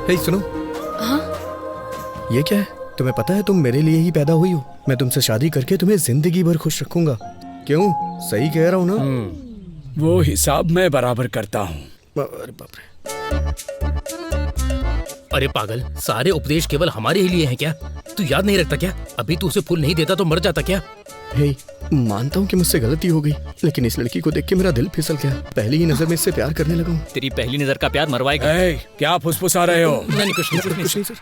हे सुनो। हाँ? ये क्या है? तुम्हें पता है तुम मेरे लिए ही पैदा हुई हो। मैं तुमसे शादी करके तुम्हें जिंदगी भर खुश रखूंगा। क्यों? सही कह रहा हूँ ना? वो हिसाब मैं बराबर करता हूँ। अरे बाप रे। अरे पागल, सारे उपदेश केवल हमारे ही लिए हैं क्या? तू याद नहीं रखता क्या? अभी तू उसे फूल नहीं देता तो मर जाता क्या? हे, मानता हूँ कि मुझसे गलती हो गई, लेकिन इस लड़की को देख के मेरा दिल फिसल गया। पहली ही नजर में इससे प्यार करने लगा हूँ। तेरी पहली नजर का प्यार मरवाएगा। क्या फुसफुसा रहे हो? नहीं, कुछ नहीं सर।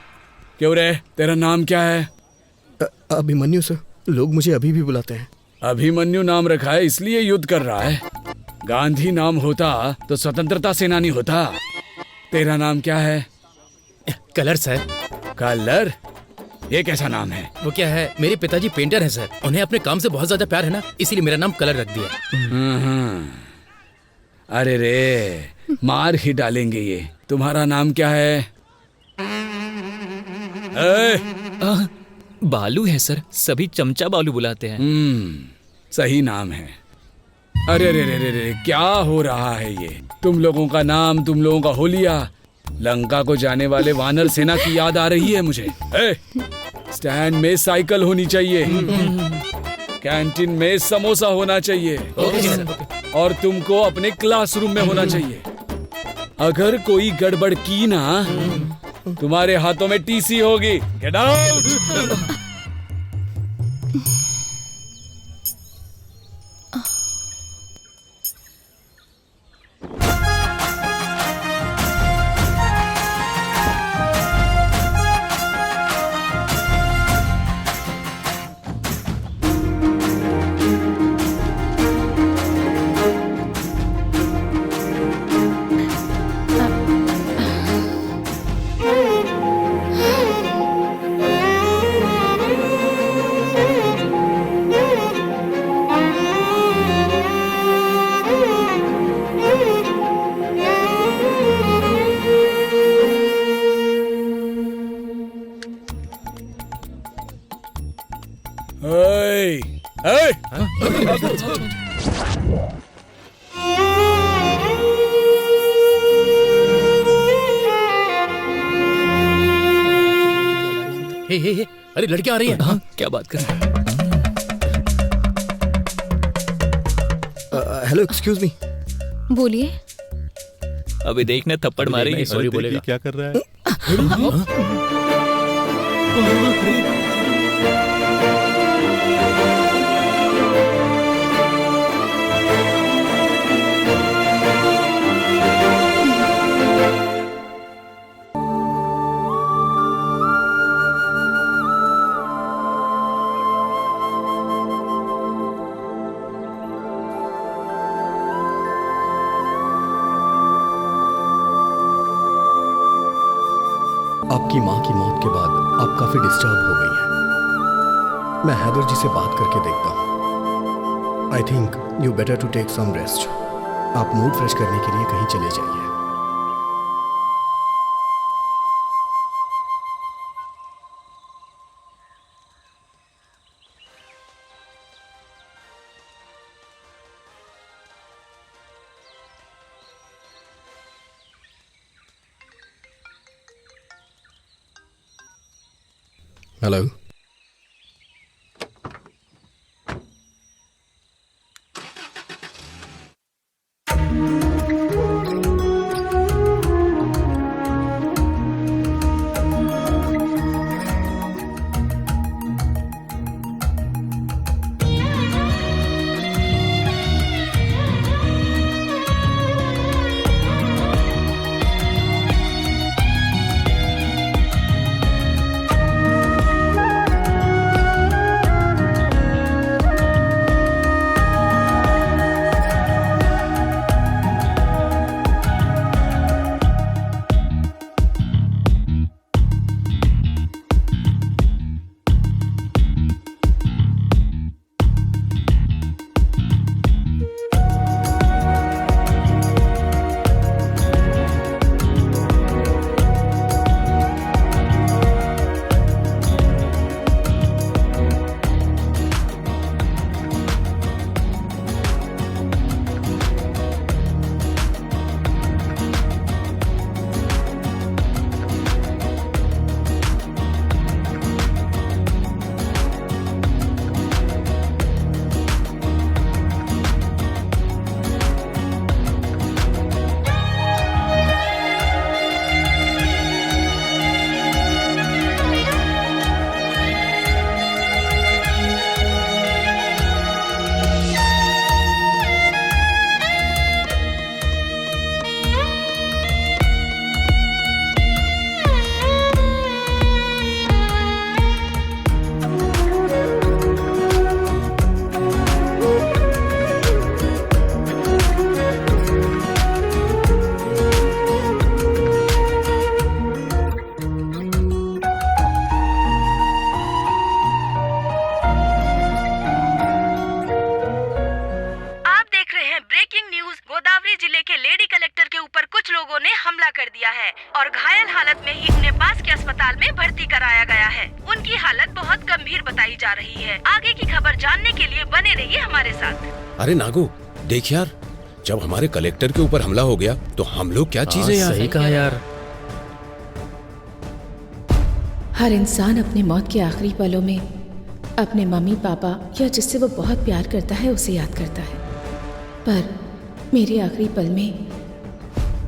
क्यों रे, तेरा नाम क्या है? अभिमन्यु सर। लोग मुझे अभी भी बुलाते हैं। अभिमन्यु नाम रखा है इसलिए युद्ध कर रहा है। गांधी नाम होता तो स्वतंत्रता सेनानी होता। तेरा नाम क्या है? Colour sir. कलर? ये कैसा नाम है? वो क्या है, मेरे पिताजी पेंटर हैं सर। उन्हें अपने काम से बहुत ज्यादा प्यार है ना, इसीलिए मेरा नाम कलर रख दिया। अरे रे, मार ही डालेंगे ये। तुम्हारा नाम क्या है? बालू है सर, सभी चमचा बालू बुलाते हैं। सही नाम है। अरे रे रे रे रे, क्या हो रहा है ये? तुम लोगों का नाम, तुम लोगों का होलिया, लंका को जाने वाले वानर सेना की याद आ रही है मुझे। स्टैंड में साइकिल होनी चाहिए, कैंटीन में समोसा होना चाहिए, और तुमको अपने क्लासरूम में होना चाहिए। अगर कोई गड़बड़ की ना, तुम्हारे हाथों में टीसी होगी। Get out. हे, अरे लड़कियां आ रही है। हाँ, क्या बात कर रहे हैं? Hello, excuse me. बोलिए। अभी देखने थप्पड़ मारेगी। सॉरी बोलेगा। क्या कर रहा है? आपकी माँ की मौत के बाद आप काफी डिस्टर्ब हो गई हैं। मैं हैदर जी से बात करके देखता हूँ। I think you better to take some rest. आप मूड फ्रेश करने के लिए कहीं चले जाइए। हेलो। जा रही है। आगे की खबर जानने के लिए बने रहिए हमारे साथ। अरे नागू, देख यार, जब हमारे कलेक्टर के ऊपर हमला हो गया तो हम लोग क्या चीजें यार। सही कहा यार। हर इंसान अपने मौत के आखिरी पलों में अपने मम्मी पापा या जिससे वो बहुत प्यार करता है उसे याद करता है। पर मेरे आखिरी पल में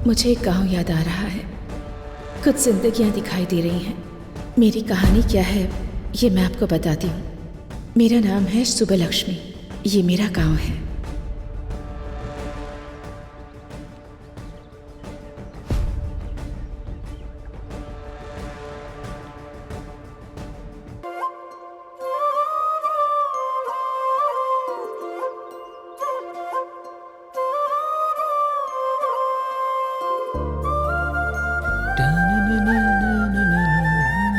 मुझे एक गांव याद आ रहा है। कुछ जिंदगियां दिखाई दे रही हैं। मेरी कहानी क्या है ये मैं आपको बताती हूँ। मेरा नाम है सुबलक्ष्मी। ये मेरा गांव है।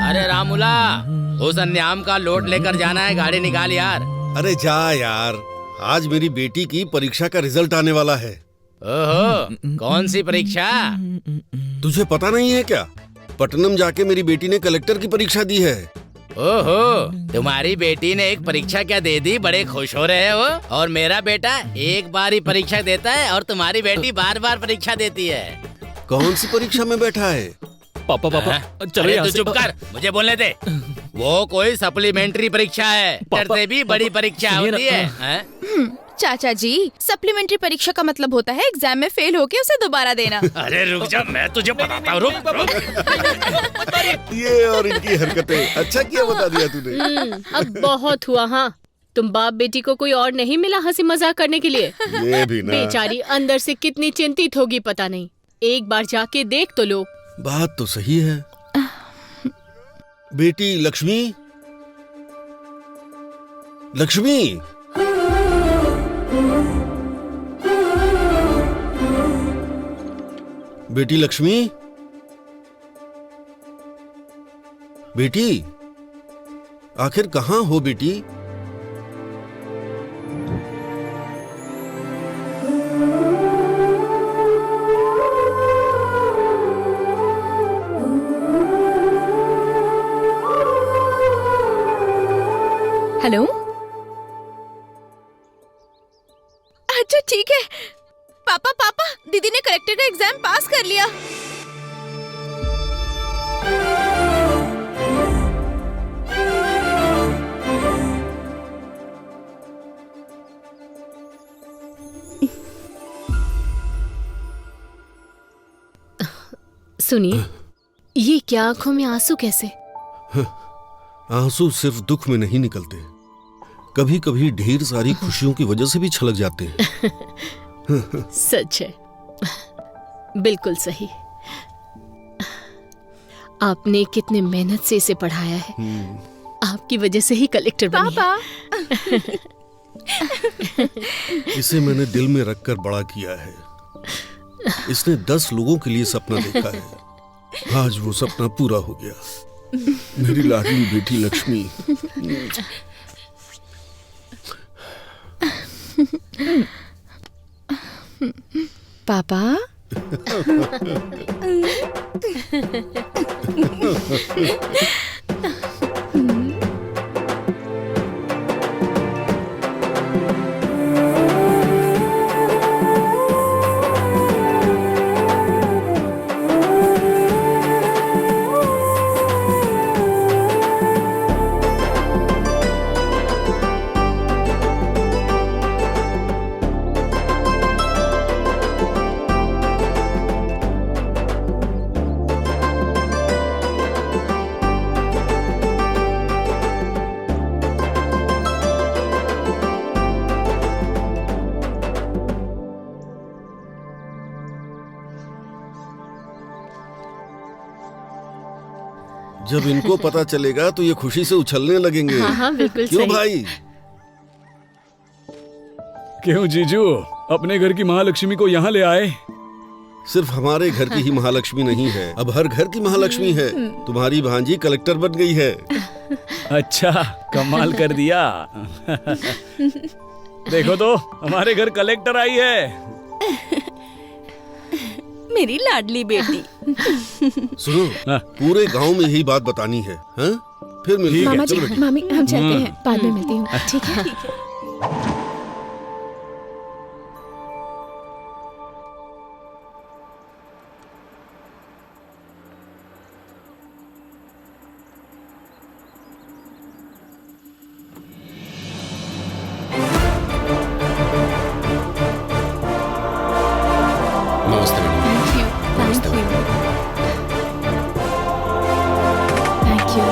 अरे रामुला, उस अन्याम का लोट लेकर जाना है, गाड़ी निकाल यार। अरे जा यार, आज मेरी बेटी की परीक्षा का रिजल्ट आने वाला है। ओहो, कौन सी परीक्षा? तुझे पता नहीं है क्या? पटनम जाके मेरी बेटी ने कलेक्टर की परीक्षा दी है। ओहो, तुम्हारी बेटी ने एक परीक्षा क्या दे दी, बड़े खुश हो रहे हो। और मेरा बेटा एक बार ही परीक्षा देता है और तुम्हारी बेटी बार बार परीक्षा देती है। कौन सी परीक्षा में बैठा है? पापा पापा चलो अरे यहाँ तू से। चुप कर, मुझे बोलने दे। वो कोई सप्लीमेंट्री परीक्षा है, पापा, से भी बड़ी परीक्षा सुनिए ना, होती है। हैं? चाचा जी, सप्लीमेंट्री परीक्षा का मतलब होता है एग्जाम में फेल होके उसे दोबारा देना। अरे रुक जा, मैं तुझे बताता हूँ। रुक। ये और इनकी हरकतें। अच्छा किया बता दिया तूने। अब बहुत हुआ। हाँ, तुम बाप बेटी को कोई और नहीं मिला हंसी मजाक करने के लिए? ये भी ना। बेचारी अंदर से कितनी चिंतित होगी पता नहीं। एक बार जाके देख तो लो। बात तो सही है। बेटी लक्ष्मी, लक्ष्मी, बेटी लक्ष्मी, बेटी, आखिर कहाँ हो बेटी? हेलो। अच्छा ठीक है। पापा पापा, दीदी ने कलेक्टर का एग्जाम पास कर लिया। सुनिए, ये क्या आंखों में आंसू कैसे? आंसू सिर्फ दुख में नहीं निकलते, कभी कभी ढेर सारी खुशियों की वजह से भी छलक जाते हैं। सच है, बिल्कुल सही। आपने कितने मेहनत से इसे पढ़ाया है। आपकी वजह से ही कलेक्टर बनी है। इसे मैंने दिल में रखकर बड़ा किया है। इसने 10 लोगों के लिए सपना देखा है। आज वो सपना पूरा हो गया। मेरी लाडली बेटी लक्ष्मी। पापा, जब इनको पता चलेगा तो ये खुशी से उछलने लगेंगे। हाँ हाँ, बिल्कुल क्यों सही। भाई? क्यों जीजू, अपने घर की महालक्ष्मी को यहाँ ले आए? सिर्फ हमारे घर की ही महालक्ष्मी नहीं है, अब हर घर की महालक्ष्मी है। तुम्हारी भांजी कलेक्टर बन गई है। अच्छा, कमाल कर दिया। देखो तो, हमारे घर कलेक्टर आई है। मेरी लाडली बेटी। सुनो, पूरे गांव में यही बात बतानी है, हाँ? फिर मिलते हैं। मामा चलो जी, बेटी। मामी हम चलते हैं, बाद में मिलती हूँ। ठीक है। नमस्ते madam. Thank you, thank you, thank you.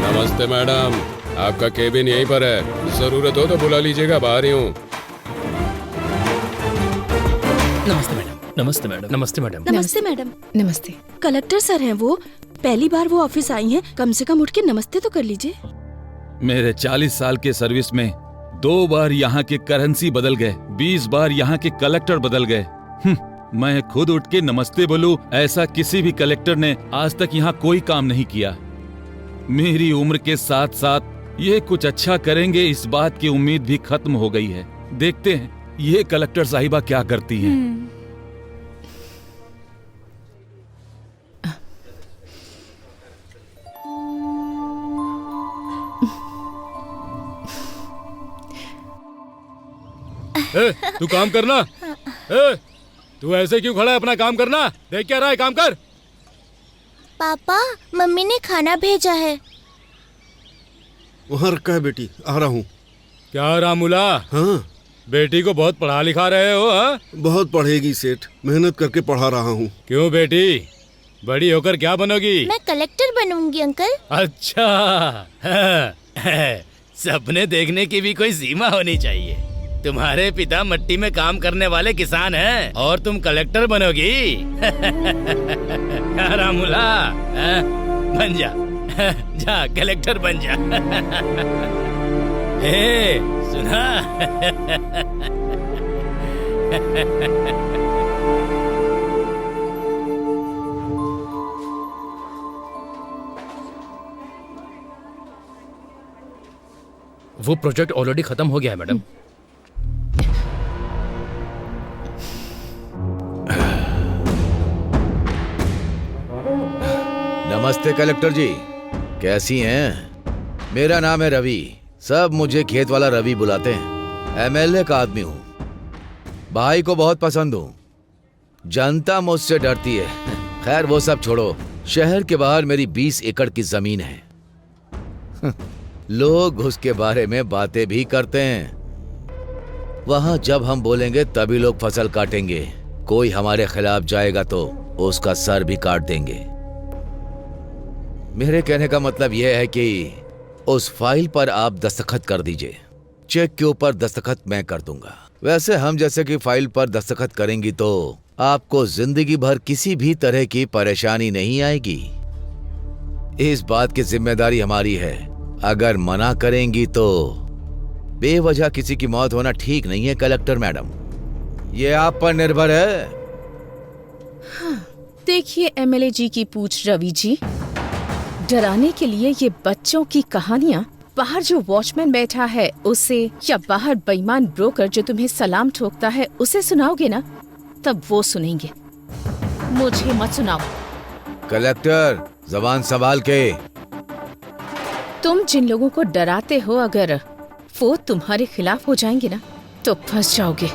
नमस्ते मैडम, आपका केबिन यहीं पर है, जरूरत हो तो बुला लीजिएगा, बाहर ही हूँ। नमस्ते मैडम। नमस्ते मैडम। नमस्ते मैडम। नमस्ते मैडम। नमस्ते। कलेक्टर सर हैं वो, पहली बार वो ऑफिस आई हैं, कम से कम उठ के नमस्ते तो कर लीजिए। मेरे 40 साल के सर्विस में 2 बार यहाँ के करेंसी बदल गए, 20 बार यहाँ के कलेक्टर बदल गए। मैं खुद उठ के नमस्ते बोलूं, ऐसा किसी भी कलेक्टर ने आज तक यहाँ कोई काम नहीं किया। मेरी उम्र के साथ साथ ये कुछ अच्छा करेंगे, इस बात की उम्मीद भी खत्म हो गई है। देखते हैं ये कलेक्टर साहिबा क्या करती हैं। तू काम करना। तू ऐसे क्यों खड़ा है? अपना काम करना। देख क्या रहा है, काम कर। पापा, मम्मी ने खाना भेजा है। वहाँ रखा है बेटी, आ रहा हूँ। क्या रामूला, हाँ, बेटी को बहुत पढ़ा लिखा रहे हो? हाँ, बहुत पढ़ेगी सेठ, मेहनत करके पढ़ा रहा हूँ। क्यों बेटी, बड़ी होकर क्या बनोगी? मैं कलेक्टर बनूंगी अंकल। अच्छा, हाँ, सपने देखने की भी कोई सीमा होनी चाहिए। तुम्हारे पिता मिट्टी में काम करने वाले किसान हैं और तुम कलेक्टर बनोगी? रामूला, हाँ, बन जा, जा कलेक्टर बन जा। हे, सुना? वो प्रोजेक्ट ऑलरेडी खत्म हो गया है मैडम। नमस्ते कलेक्टर जी, कैसी हैं? मेरा नाम है रवि, सब मुझे खेत वाला रवि बुलाते हैं। एमएलए का आदमी हूँ, भाई को बहुत पसंद हूँ। जनता मुझसे डरती है। खैर वो सब छोड़ो, शहर के बाहर मेरी 20 एकड़ की जमीन है। लोग उसके बारे में बातें भी करते हैं। वहां जब हम बोलेंगे तभी लोग फसल काटेंगे। कोई हमारे खिलाफ जाएगा तो उसका सर भी काट देंगे। मेरे कहने का मतलब यह है कि उस फाइल पर आप दस्तखत कर दीजिए। चेक के ऊपर दस्तखत मैं कर दूंगा। वैसे हम जैसे कि फाइल पर दस्तखत करेंगी तो आपको जिंदगी भर किसी भी तरह की परेशानी नहीं आएगी। इस बात की जिम्मेदारी हमारी है। अगर मना करेंगी तो बेवजह किसी की मौत होना ठीक नहीं है कलेक्टर मैडम, ये आप पर निर्भर है। हाँ, देखिए एमएलए जी की पूछ रवि जी, डराने के लिए ये बच्चों की कहानियाँ बाहर जो वॉचमैन बैठा है उसे, या बाहर बेईमान ब्रोकर जो तुम्हें सलाम ठोकता है उसे सुनाओगे ना, तब वो सुनेंगे, मुझे मत सुनाओ। कलेक्टर जबान संभाल के। तुम जिन लोगों को डराते हो, अगर वो तुम्हारे खिलाफ हो जाएंगे ना तो फंस जाओगे।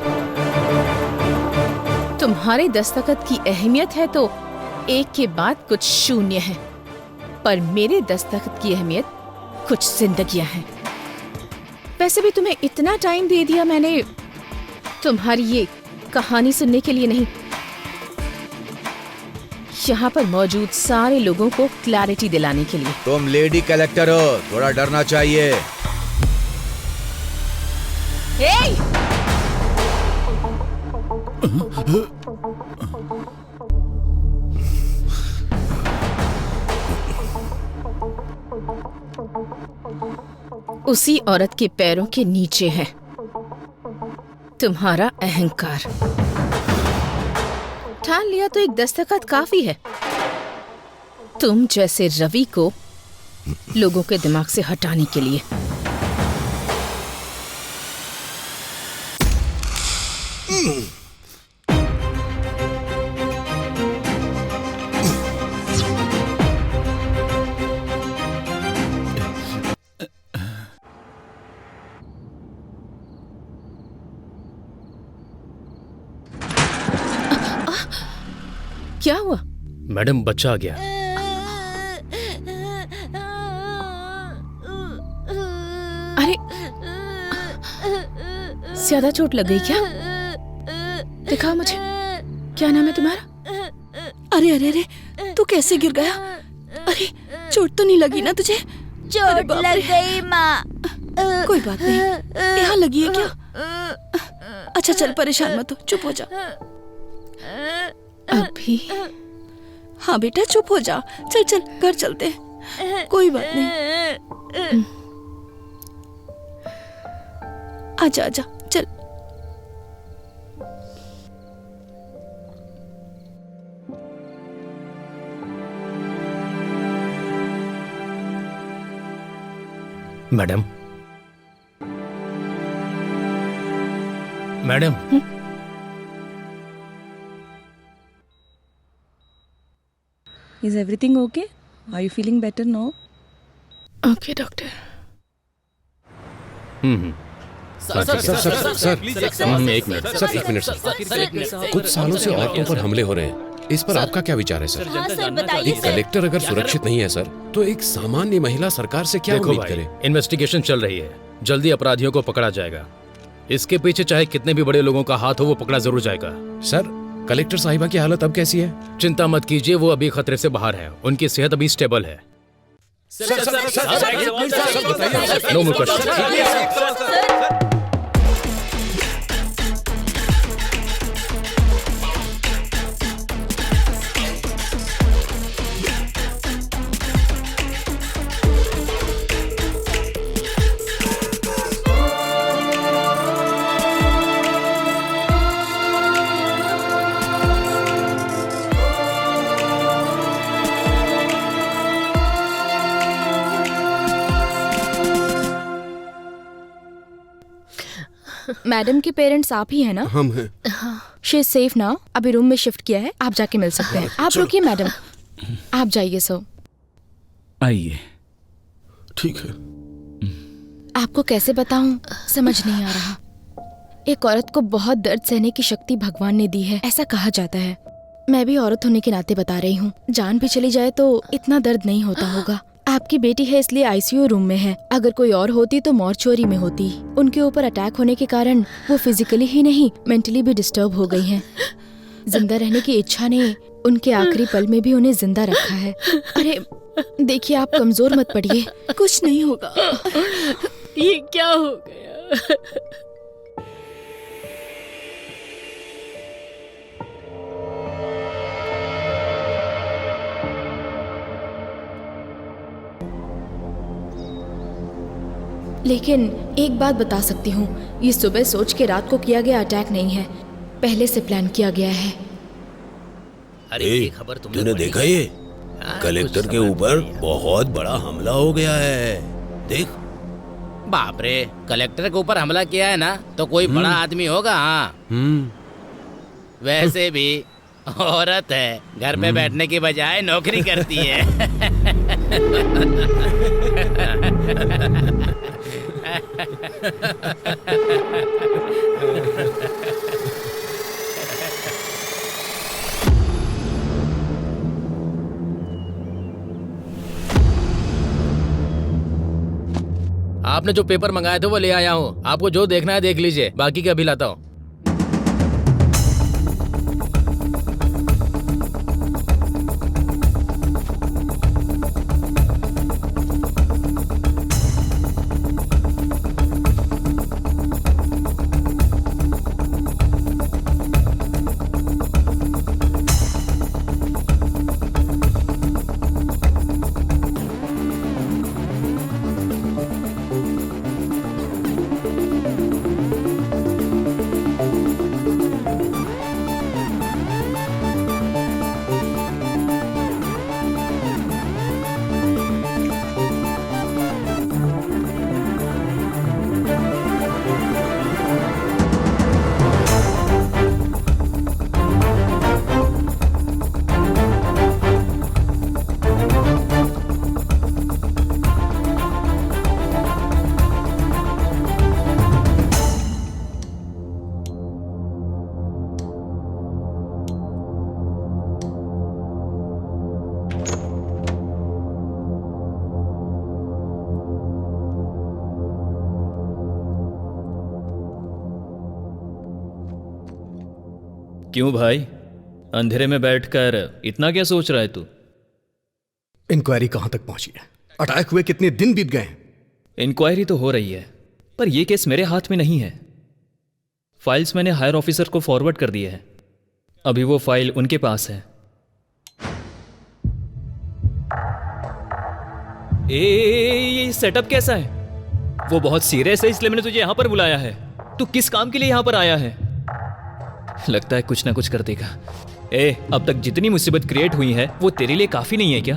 तुम्हारे दस्तखत की अहमियत है तो एक के बाद कुछ शून्य है, पर मेरे दस्तखत की अहमियत कुछ जिंदगियां हैं। वैसे भी तुम्हें इतना टाइम दे दिया मैंने तुम्हारी ये कहानी सुनने के लिए नहीं, यहाँ पर मौजूद सारे लोगों को क्लैरिटी दिलाने के लिए। तुम लेडी कलेक्टर हो, थोड़ा डरना चाहिए। उसी औरत के पैरों के नीचे है तुम्हारा अहंकार। ठान लिया तो एक दस्तखत काफी है। तुम जैसे रवि को लोगों के दिमाग से हटाने के लिए। क्या हुआ? मैडम बच्चा आ गया। अरे ज्यादा चोट लग गई क्या? दिखाओ मुझे, क्या नाम है तुम्हारा? अरे अरे अरे, तू कैसे गिर गया? अरे चोट तो नहीं लगी ना तुझे? चोट लग गई माँ। कोई बात नहीं, यहाँ लगी है क्या? अच्छा चल, परेशान मत हो, चुप हो जा। अभी? हाँ बेटा चुप हो जा, चल चल घर चलते हैं, कोई बात नहीं। आजा आजा चल। Madam, madam, Is everything okay? Are you feeling better now? Okay doctor. एक मिनट सर, कुछ सालों से औरतों पर हमले हो रहे हैं, इस पर आपका क्या विचार है सर? हाँ सर बताइए एक कलेक्टर अगर सुरक्षित नहीं है सर, तो एक सामान्य महिला सरकार से क्या देखो उम्मीद भाई, करे? इन्वेस्टिगेशन चल रही है, जल्दी अपराधियों को पकड़ा जाएगा। इसके पीछे चाहे कितने भी बड़े लोगों का हाथ हो, वो पकड़ा जरूर जाएगा। सर, कलेक्टर साहिबा की हालत अब कैसी है? चिंता मत कीजिए, वो अभी खतरे से बाहर है, उनकी सेहत अभी स्टेबल है। No more question. मैडम के पेरेंट्स आप ही हैं ना? हम हैं। शी इज सेफ ना, अभी रूम में शिफ्ट किया है, आप जाके मिल सकते हैं। आप रुकिए मैडम, आप जाइए। सो आइए। ठीक है। आपको कैसे बताऊं, समझ नहीं आ रहा। एक औरत को बहुत दर्द सहने की शक्ति भगवान ने दी है, ऐसा कहा जाता है। मैं भी औरत होने के नाते बता रही हूँ, जान भी चली जाए तो इतना दर्द नहीं होता होगा। आपकी बेटी है इसलिए आईसीयू रूम में है, अगर कोई और होती तो मॉर्चुरी में होती। उनके ऊपर अटैक होने के कारण वो फिजिकली ही नहीं मेंटली भी डिस्टर्ब हो गई हैं। जिंदा रहने की इच्छा ने उनके आखिरी पल में भी उन्हें जिंदा रखा है। अरे देखिए, आप कमजोर मत पड़िए, कुछ नहीं होगा। ये क्या हो गया? लेकिन एक बात बता सकती हूँ, ये सुबह सोच के रात को किया गया अटैक नहीं है, पहले से प्लान किया गया है। अरे ये खबर तूने देखा ये? कलेक्टर के ऊपर बहुत बड़ा हमला हो गया है, देख। बाप रे, कलेक्टर के ऊपर हमला किया है ना, तो कोई बड़ा आदमी होगा। हाँ वैसे भी औरत है, घर पे बैठने की बजाय नौकरी करती है। आपने जो पेपर मंगाए थे वो ले आया हूँ, आपको जो देखना है देख लीजिए, बाकी का अभी लाता हूँ। क्यों भाई, अंधेरे में बैठकर इतना क्या सोच रहा है तू? इंक्वायरी कहां तक पहुंची है? अटैक हुए कितने दिन बीत गए? इंक्वायरी तो हो रही है, पर यह केस मेरे हाथ में नहीं है। फाइल्स मैंने हायर ऑफिसर को फॉरवर्ड कर दिए हैं। अभी वो फाइल उनके पास है। ये सेटअप कैसा है? वो बहुत सीरियस है, इसलिए मैंने तुझे यहां पर बुलाया है। तू किस काम के लिए यहां पर आया है? लगता है कुछ ना कुछ कर देगा। अब तक जितनी मुसीबत क्रिएट हुई है वो तेरे लिए काफी नहीं है क्या?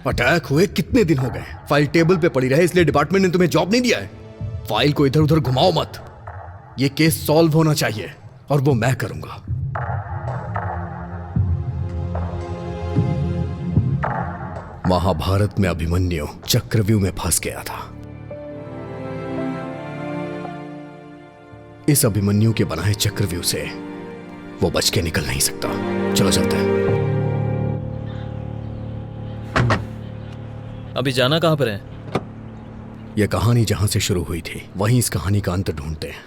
अटैक हुए कितने दिन हो गए? फाइल टेबल पे पड़ी रहे इसलिए डिपार्टमेंट ने तुम्हें जॉब नहीं दिया है। फाइल को इधर उधर घुमाओ मत। ये केस सॉल्व होना चाहिए और वो मैं करूंगा। महाभारत में अभिमन्यु चक्रव्यूह में फंस गया था। इस अभिमन्यु के बनाए चक्रव्यूह से वो बच के निकल नहीं सकता। चलो चलते हैं। अभी जाना कहां पर है? यह कहानी जहां से शुरू हुई थी वहीं इस कहानी का अंत ढूंढते हैं।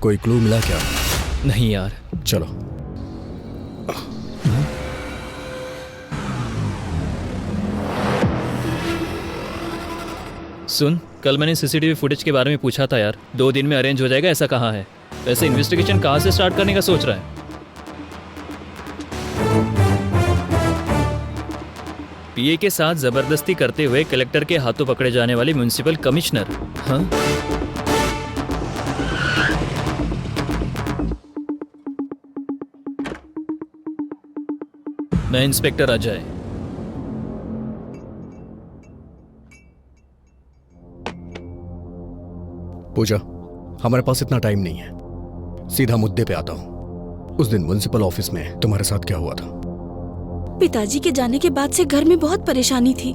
कोई क्लू मिला क्या? नहीं यार। चलो। सुन, कल मैंने सीसीटीवी फुटेज के बारे में पूछा था यार। 2 दिन में अरेंज हो जाएगा ऐसा कहा है। वैसे इन्वेस्टिगेशन कहां से स्टार्ट करने का सोच रहा है? पीए के साथ जबरदस्ती करते हुए कलेक्टर के हाथों पकड़े जाने वाले म्युनिसिपल कमिश्नर। हाँ, मैं इंस्पेक्टर अजय। पूजा, हमारे पास इतना टाइम नहीं है। सीधा मुद्दे पे आता हूं। उस दिन म्युनिसिपल ऑफिस में तुम्हारे साथ क्या हुआ था? पिताजी के जाने के बाद से घर में बहुत परेशानी थी।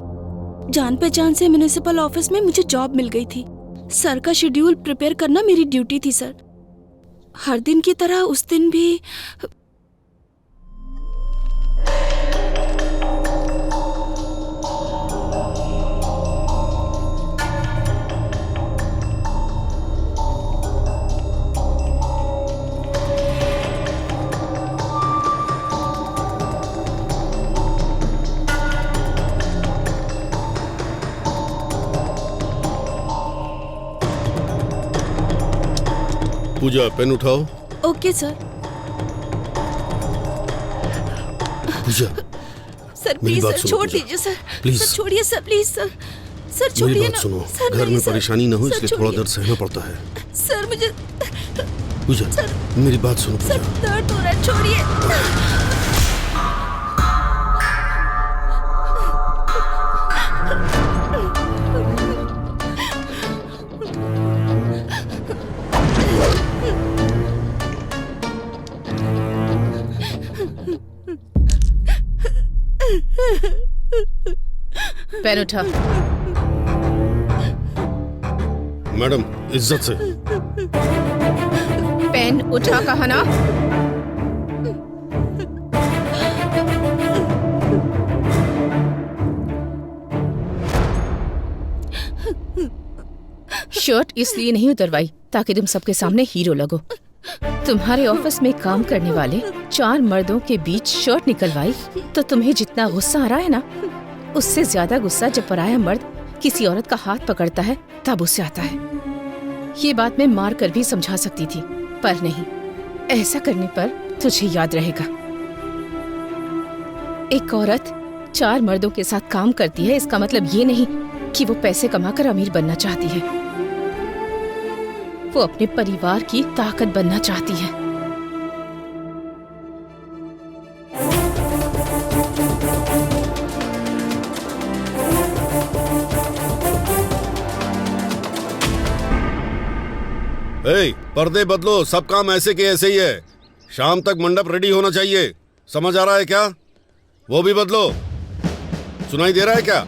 जान पहचान से म्युनिसिपल ऑफिस में मुझे जॉब मिल गई थी। सर का शेड्यूल प्रिपेयर करना मेरी ड्यूटी थी सर। हर दिन की तरह उस दिन भी पूजा, पेन उठाओ। Okay sir. Pooja, sir please sir छोड़ दीजिए सर। प्लीज सर छोड़िए सर, प्लीज सर। सर छोड़िए मेरी बात सुनो। घर में परेशानी ना हो इसलिए थोड़ा दर्द सहना पड़ता है। सर मुझे पूजा, मेरी बात सुनो। सर दर्द हो रहा है, छोड़िए। पेन उठा। मैडम, इज्जत से। पेन उठा कहा ना। शर्ट इसलिए नहीं उतरवाई ताकि तुम सबके सामने हीरो लगो। तुम्हारे ऑफिस में काम करने वाले 4 मर्दों के बीच शर्ट निकलवाई तो तुम्हें जितना गुस्सा आ रहा है ना, उससे ज्यादा गुस्सा जब पराया मर्द किसी औरत का हाथ पकड़ता है तब उससे आता है। ये बात मैं मार कर भी समझा सकती थी, पर नहीं। ऐसा करने पर तुझे याद रहेगा। एक औरत 4 मर्दों के साथ काम करती है, इसका मतलब ये नहीं कि वो पैसे कमाकर अमीर बनना चाहती है। वो अपने परिवार की ताकत बनना चाहती है। पर्दे बदलो, सब काम ऐसे के ऐसे ही है। शाम तक मंडप रेडी होना चाहिए, समझ आ रहा है क्या? वो भी बदलो। सुनाई दे रहा है क्या?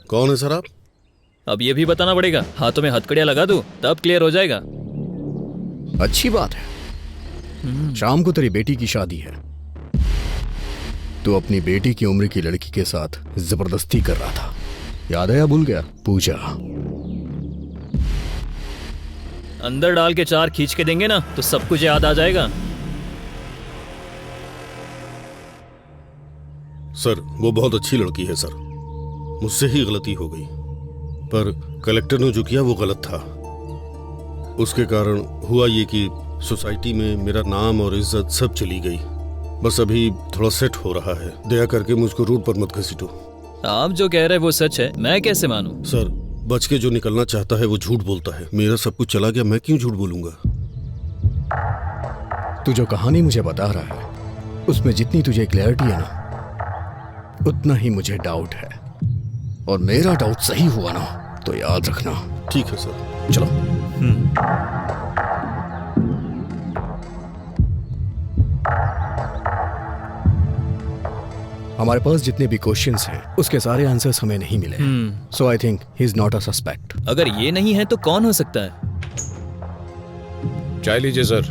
कौन है सर आप? अब ये भी बताना पड़ेगा। हाथों में हथकड़ियां लगा दूं तब क्लियर हो जाएगा। अच्छी बात है। शाम को तेरी बेटी की शादी है। तू अपनी बेटी की उम्र की लड़की के साथ जबरदस्ती कर रहा था, याद है या भूल गया? पूजा अंदर डाल के 4 खींच के देंगे ना तो सब कुछ याद आ जाएगा। सर वो बहुत अच्छी लड़की है सर, मुझसे ही गलती हो गई, पर कलेक्टर ने जो किया वो गलत था। उसके कारण हुआ ये कि सोसाइटी में मेरा नाम और इज्जत सब चली गई। बस अभी थोड़ा सेट हो रहा है। दया करके मुझको रोड पर मत घसीटो। आप जो कह रहे हैं वो सच है, मैं कैसे मानूं? सर बच के जो निकलना चाहता है वो झूठ बोलता है। मेरा सब कुछ चला गया, मैं क्यों झूठ बोलूंगा? तू जो कहानी मुझे बता रहा है उसमें जितनी तुझे क्लैरिटी है ना, उतना ही मुझे डाउट है। और मेरा डाउट सही हुआ ना तो याद रखना। ठीक है सर, चलो। हमारे पास जितने भी क्वेश्चंस हैं उसके सारे आंसर्स हमें नहीं मिले। So I think he is not a suspect. अगर ये नहीं है तो कौन हो सकता है? चाय लीजिए सर।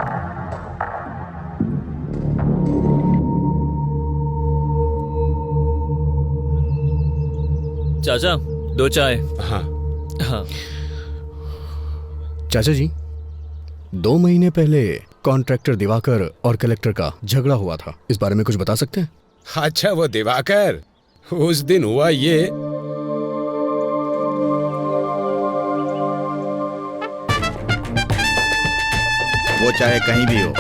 चाचा 2 चाय। हाँ हाँ। चाचा जी, 2 महीने पहले कॉन्ट्रैक्टर दिवाकर और कलेक्टर का झगड़ा हुआ था, इस बारे में कुछ बता सकते हैं? अच्छा वो दिवाकर, उस दिन हुआ ये। वो चाहे कहीं भी हो,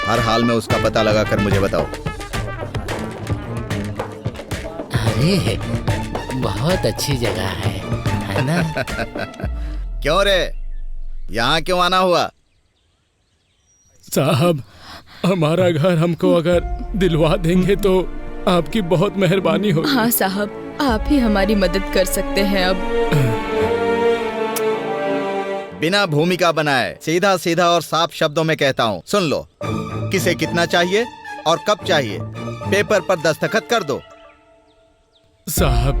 हर हाल में उसका पता लगाकर मुझे बताओ। अरे बहुत अच्छी जगह है ना? क्यों रे, यहाँ क्यों आना हुआ? साहब, हमारा घर हमको अगर दिलवा देंगे तो आपकी बहुत मेहरबानी होगी। हाँ साहब, आप ही हमारी मदद कर सकते हैं। अब बिना भूमिका बनाए सीधा सीधा और साफ शब्दों में कहता हूँ, सुन लो। किसे कितना चाहिए और कब चाहिए, पेपर पर दस्तखत कर दो। साहब,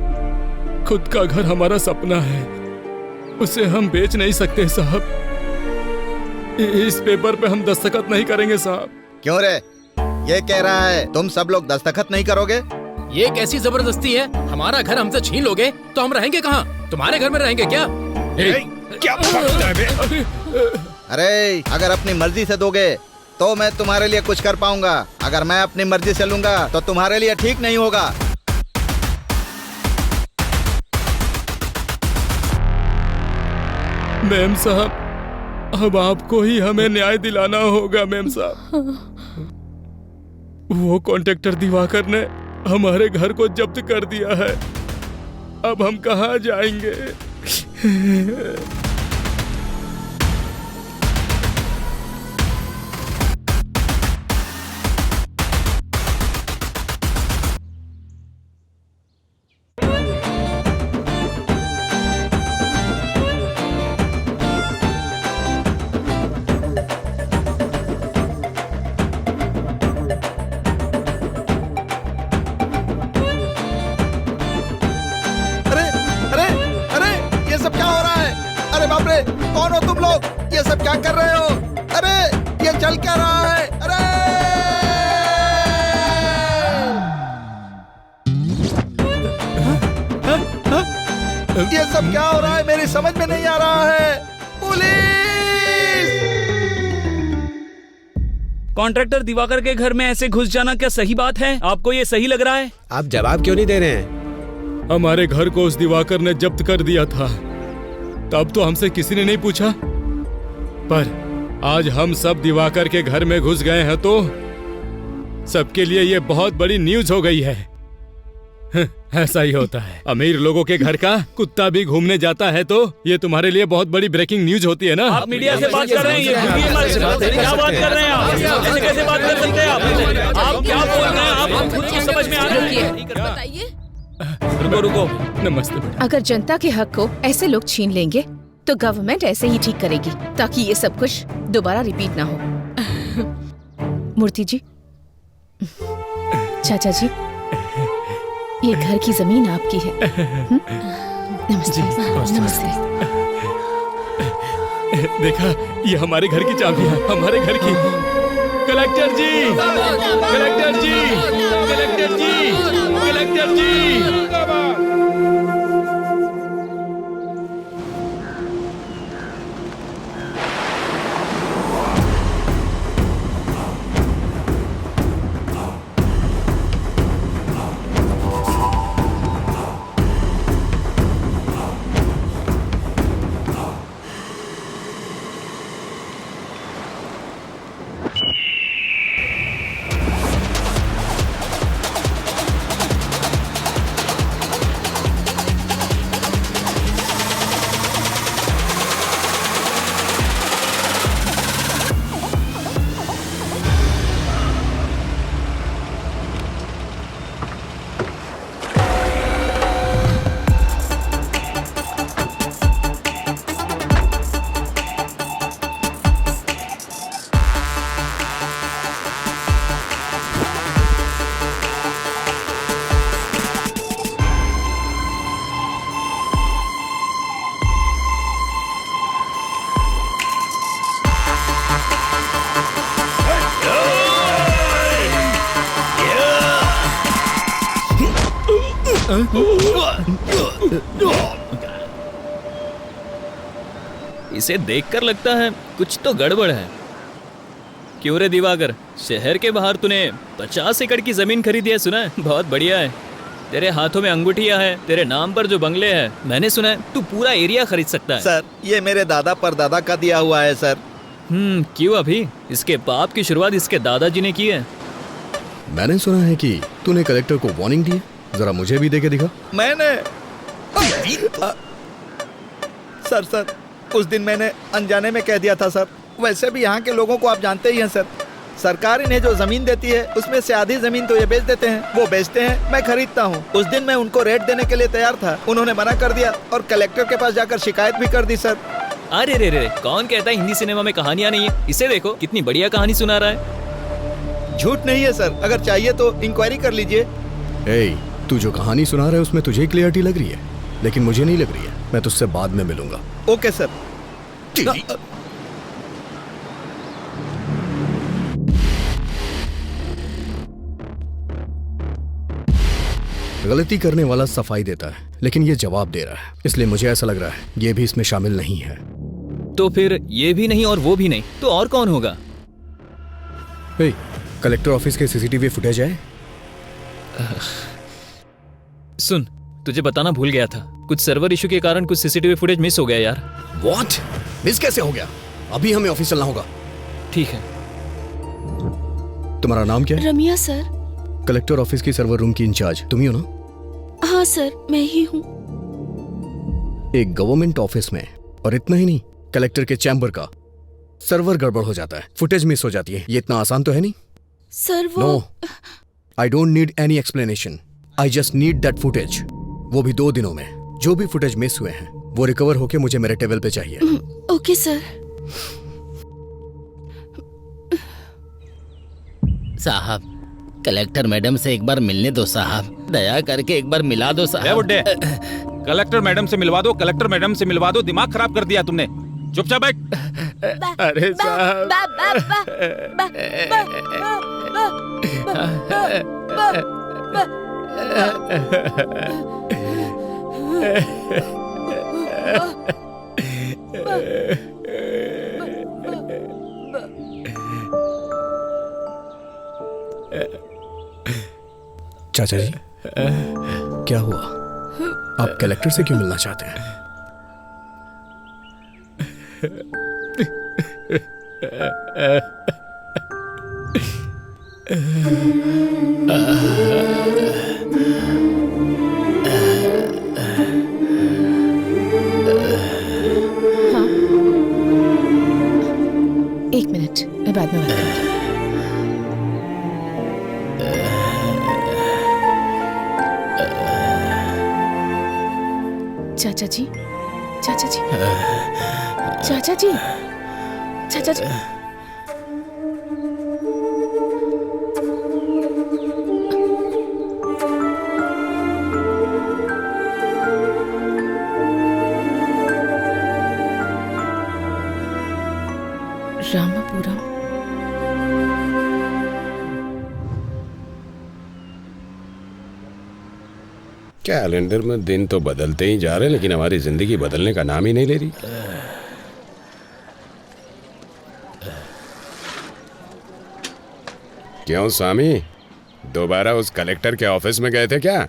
खुद का घर हमारा सपना है, उसे हम बेच नहीं सकते साहब। इस पेपर पे हम दस्तखत नहीं करेंगे साहब। क्यों रे, ये कह रहा है तुम सब लोग दस्तखत नहीं करोगे? ये कैसी जबरदस्ती है? हमारा घर हमसे छीन लोगे तो हम रहेंगे कहाँ? तुम्हारे घर में रहेंगे क्या? क्या बकता है बे? अरे अगर अपनी मर्जी से दोगे तो मैं तुम्हारे लिए कुछ कर पाऊंगा, अगर मैं अपनी मर्जी से लूंगा तो तुम्हारे लिए ठीक नहीं होगा। मैम साहब, अब आपको ही हमें न्याय दिलाना होगा। मैम साहब, वो कॉन्ट्रैक्टर दिवाकर ने हमारे घर को जब्त कर दिया है, अब हम कहाँ जाएंगे? कौन हो तुम लोग? ये सब क्या कर रहे हो? अरे ये चल क्या रहा है? अरे ये सब क्या हो रहा है? मेरी समझ में नहीं आ रहा है। पुलिस! कॉन्ट्रैक्टर दिवाकर के घर में ऐसे घुस जाना क्या सही बात है? आपको ये सही लग रहा है? आप जवाब क्यों नहीं दे रहे हैं? हमारे घर को उस दिवाकर ने जब्त कर दिया था, तब तो हमसे किसी ने नहीं पूछा, पर आज हम सब दिवाकर के घर में घुस गए हैं तो सबके लिए ये बहुत बड़ी न्यूज हो गई है। ऐसा ही होता है, अमीर लोगों के घर का कुत्ता भी घूमने जाता है तो ये तुम्हारे लिए बहुत बड़ी ब्रेकिंग न्यूज होती है ना। आप मीडिया से बात कर रहे हैं, क्या बात कर रहे हैं आप? ऐसे कैसे बात कर सकते हैं आप क्या बोल रहे हैं? आप खुद को समझ में आ रहा है? बताइए। रुको रुको, नमस्ते। अगर जनता के हक को ऐसे लोग छीन लेंगे तो गवर्नमेंट ऐसे ही ठीक करेगी ताकि ये सब कुछ दोबारा रिपीट ना हो। मूर्ति जी, चाचा जी, ये घर की जमीन आपकी है। नमस्ते। नमस्ते। देखा, ये हमारे घर की चाबी है, हमारे घर की। कलेक्टर जी, कलेक्टर जी, कलेक्टर जी, कलेक्टर जी। इसे देखकर लगता है कुछ तो गड़बड़ है। क्यों रे दिवाकर, शहर के बाहर तूने 50 एकड़ की जमीन खरीदी है, सुना है? बहुत बढ़िया है। तेरे हाथों में अंगूठियां है, तेरे नाम पर जो बंगले हैं, मैंने सुना है तू पूरा एरिया खरीद सकता है। सर, ये मेरे दादा परदादा का दिया हुआ है सर। क्यों अभी? इसके पाप की शुरुआत इसके दादाजी ने की है। मैंने सुना है कि तूने कलेक्टर को वार्निंग दी है, जरा मुझे भी देके दिखा। मैंने सर उस दिन मैंने अनजाने में कह दिया था सर। वैसे भी यहाँ के लोगों को आप जानते ही हैं सर। सरकार इन्हें जो जमीन देती है उसमें से आधी जमीन तो ये बेच देते हैं, वो बेचते हैं, मैं खरीदता हूँ। उस दिन मैं उनको रेट देने के लिए तैयार था, उन्होंने मना कर दिया और कलेक्टर के पास जाकर शिकायत भी कर दी सर। अरे रे रे, कौन कहता है हिंदी सिनेमा में कहानियां नहीं है? इसे देखो, कितनी बढ़िया कहानी सुना रहा है। झूठ नहीं है सर, अगर चाहिए तो इंक्वायरी कर लीजिए। तू जो कहानी सुना रहा है उसमें तुझे क्लियरिटी लग रही है, लेकिन मुझे नहीं लग रही है। मैं तुझसे बाद में मिलूंगा। Okay sir. गलती करने वाला सफाई देता है, लेकिन ये जवाब दे रहा है, इसलिए मुझे ऐसा लग रहा है ये भी इसमें शामिल नहीं है। तो फिर ये भी नहीं और वो भी नहीं, तो और कौन होगा? कलेक्टर ऑफिस के सीसीटीवी फुटेज है? सुन, तुझे बताना भूल गया था, कुछ सर्वर इशू के कारण कुछ सीसीटीवी फुटेज मिस हो गया यार। व्हाट? मिस कैसे हो गया? अभी हमें ऑफिस चलना होगा। ठीक है। तुम्हारा नाम क्या है? रमिया सर। कलेक्टर ऑफिस की सर्वर रूम की इंचार्ज तुम ही हो ना? हाँ सर, मैं ही हूँ। एक गवर्नमेंट ऑफिस में, और इतना ही नहीं, कलेक्टर के चैम्बर का सर्वर गड़बड़ हो जाता है, फुटेज मिस हो जाती है। ये इतना आसान तो है नहीं सर। वो no, I don't need any explanation, I just need that footage. वो भी 2 दिनों में। जो भी फुटेज मिस हुए हैं वो रिकवर होके मुझे मेरे टेबल पे चाहिए। Okay sir. साहब, कलेक्टर मैडम से एक बार मिलने दो साहब, दया करके एक बार मिला दो साहब। बुड्ढे, कलेक्टर मैडम से मिलवा दो, कलेक्टर मैडम से मिलवा दो। दिमाग खराब कर दिया तुमने, चुपचाप बैठ। अरे साहब, चाचा जी, क्या हुआ? आप कलेक्टर से क्यों मिलना चाहते हैं? हाँ, 1 मिनट, मैं बाद में बात करती हूँ। चाचा जी, चाचा जी, चाचा जी, चाचा जी। पूरम। कैलेंडर में दिन तो बदलते ही जा रहे, लेकिन हमारी जिंदगी बदलने का नाम ही नहीं ले रही। क्यों स्वामी, दोबारा उस कलेक्टर के ऑफिस में गए थे क्या?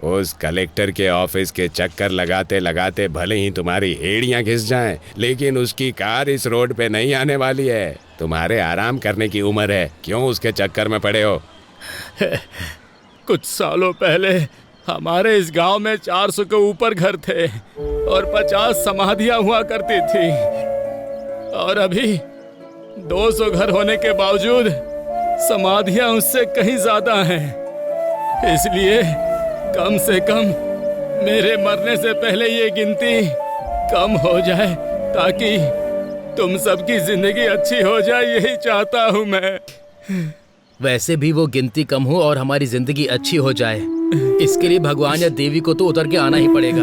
उस कलेक्टर के ऑफिस के चक्कर लगाते लगाते भले ही तुम्हारी एड़ियां घिस जाएं, लेकिन उसकी कार इस रोड पे नहीं आने वाली है। तुम्हारे आराम करने की उम्र है, क्यों उसके चक्कर में पड़े हो? कुछ सालों पहले हमारे इस गांव में 400 के ऊपर घर थे और 50 समाधियां हुआ करती थी, और अभी 200 घर होने के बावजूद समाधियां उससे कहीं ज्यादा हैं। इसलिए कम से कम मेरे मरने से पहले ये गिनती कम हो जाए, ताकि तुम सबकी जिंदगी अच्छी हो जाए, यही चाहता हूँ मैं। वैसे भी वो गिनती कम हो और हमारी जिंदगी अच्छी हो जाए, इसके लिए भगवान या देवी को तो उतर के आना ही पड़ेगा।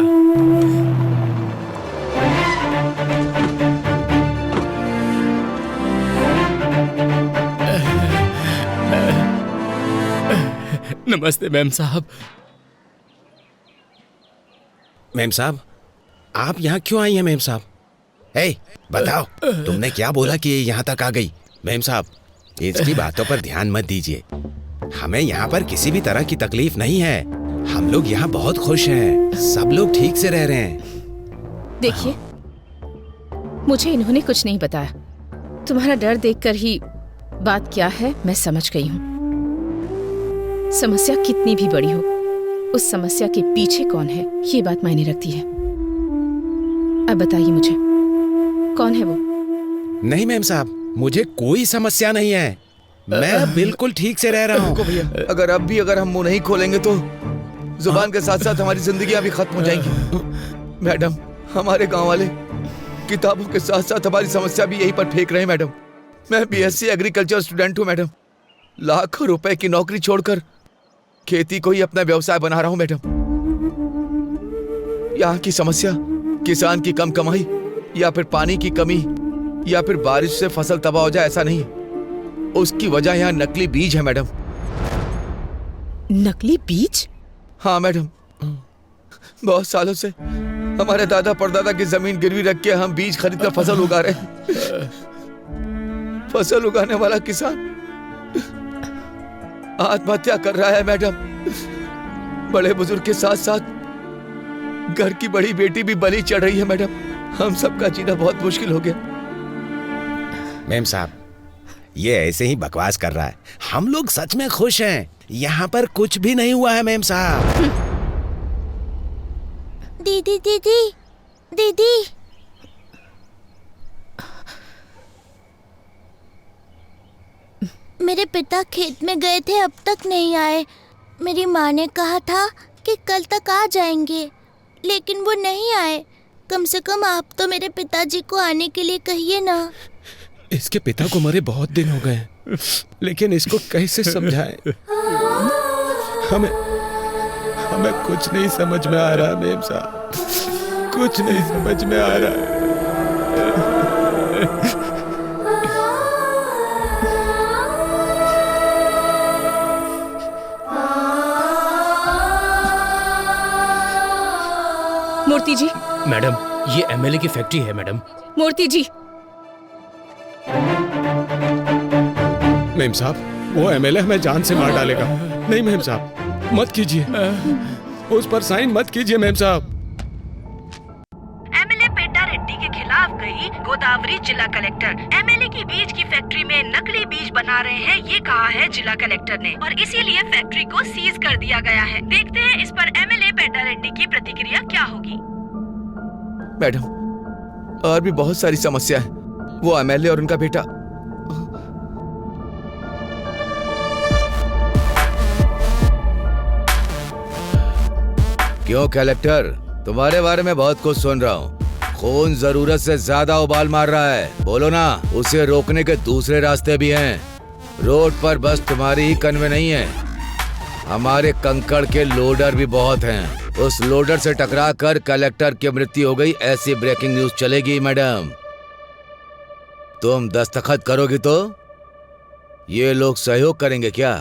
नमस्ते मैम साहब। मैम साहब, आप यहाँ क्यों आई हैं मैम साहब? हे, बताओ तुमने क्या बोला कि ये यहाँ तक आ गई? मैम साहब, इसकी बातों पर ध्यान मत दीजिए। हमें यहाँ पर किसी भी तरह की तकलीफ नहीं है। हम लोग यहाँ बहुत खुश हैं, सब लोग ठीक से रह रहे हैं। देखिए, मुझे इन्होंने कुछ नहीं बताया। तुम्हारा डर देखकर ही बात क्या है मैं समझ गई हूँ। समस्या कितनी भी बड़ी हो, उस समस्या के पीछे कौन है ये बात मायने रखती है। अब बताइए मुझे, कौन है वो? नहीं मैम साहब, मुझे कोई समस्या नहीं है। मैं बिल्कुल ठीक से रह रहा हूँ। भैया, अगर हम मुंह नहीं खोलेंगे तो जुबान के साथ साथ हमारी जिंदगियां भी खत्म हो जाएंगी। मैडम, हमारे गांव वाले किताबों के साथ साथ हमारी समस्या भी यहीं पर फेंक रहे हैं। मैडम, मैं बीएससी एग्रीकल्चर स्टूडेंट हूँ। मैडम, लाखों रुपए की नौकरी छोड़कर खेती को ही अपना व्यवसाय बना रहा हूँ। मैडम, यहाँ की समस्या किसान की कम कमाई या फिर पानी की कमी या फिर बारिश से फसल तबाह हो जाए, ऐसा नहीं है। उसकी वजह यहाँ नकली बीज है। मैडम, नकली बीज? हाँ मैडम, बहुत सालों से हमारे दादा परदादा की जमीन गिरवी रख के हम बीज खरीदकर फसल उगा रहे हैं। फसल उगाने वाला किसान आत्महत्या कर रहा है। मैडम, बड़े बुजुर्ग के साथ साथ घर की बड़ी बेटी भी बलि चढ़ रही है। मैडम, हम सबका जीना बहुत मुश्किल हो गया। मैम साहब, ये ऐसे ही बकवास कर रहा है। हम लोग सच में खुश हैं। यहाँ पर कुछ भी नहीं हुआ है मैम साहब। दीदी दीदी दीदी, मेरे पिता खेत में गए थे, अब तक नहीं आए। मेरी माँ ने कहा था कि कल तक आ जाएंगे, लेकिन वो नहीं आए। कम से कम आप तो मेरे पिताजी को आने के लिए कहिए ना। इसके पिता को मरे बहुत दिन हो गए, लेकिन इसको कैसे समझाएं? हमें कुछ नहीं समझ में आ रहा मेम साहब, कुछ नहीं समझ में आ रहा। मूर्ति जी। मैडम, ये एमएलए की फैक्ट्री है। मैडम, मूर्ति जी। मेम साहब, वो एमएलए हमें जान से मार डालेगा। नहीं मेम साहब, मत कीजिए, उस पर साइन मत कीजिए मेम साहब। एमएलए पेटा रेड्डी के खिलाफ गई गोदावरी जिला कलेक्टर। एमएलए की बीज की फैक्ट्री में नकली बीज बना रहे हैं, ये कहा है जिला कलेक्टर ने, और इसीलिए फैक्ट्री को सीज कर दिया गया है। देखते हैं इस पर एमएलए पेटा रेड्डी की प्रतिक्रिया क्या होगी। मैडम, और भी बहुत सारी समस्या है। वो एमएलए और उनका बेटा क्यों कलेक्टर, तुम्हारे बारे में बहुत कुछ सुन रहा हूँ। खून जरूरत से ज्यादा उबाल मार रहा है, बोलो ना। उसे रोकने के दूसरे रास्ते भी हैं। रोड पर बस तुम्हारी ही कन्वे नहीं है, हमारे कंकड़ के लोडर भी बहुत हैं। उस लोडर से टकरा कर कलेक्टर की मृत्यु हो गई, ऐसी ब्रेकिंग न्यूज चलेगी मैडम। तुम दस्तखत करोगी तो ये लोग सहयोग करेंगे क्या?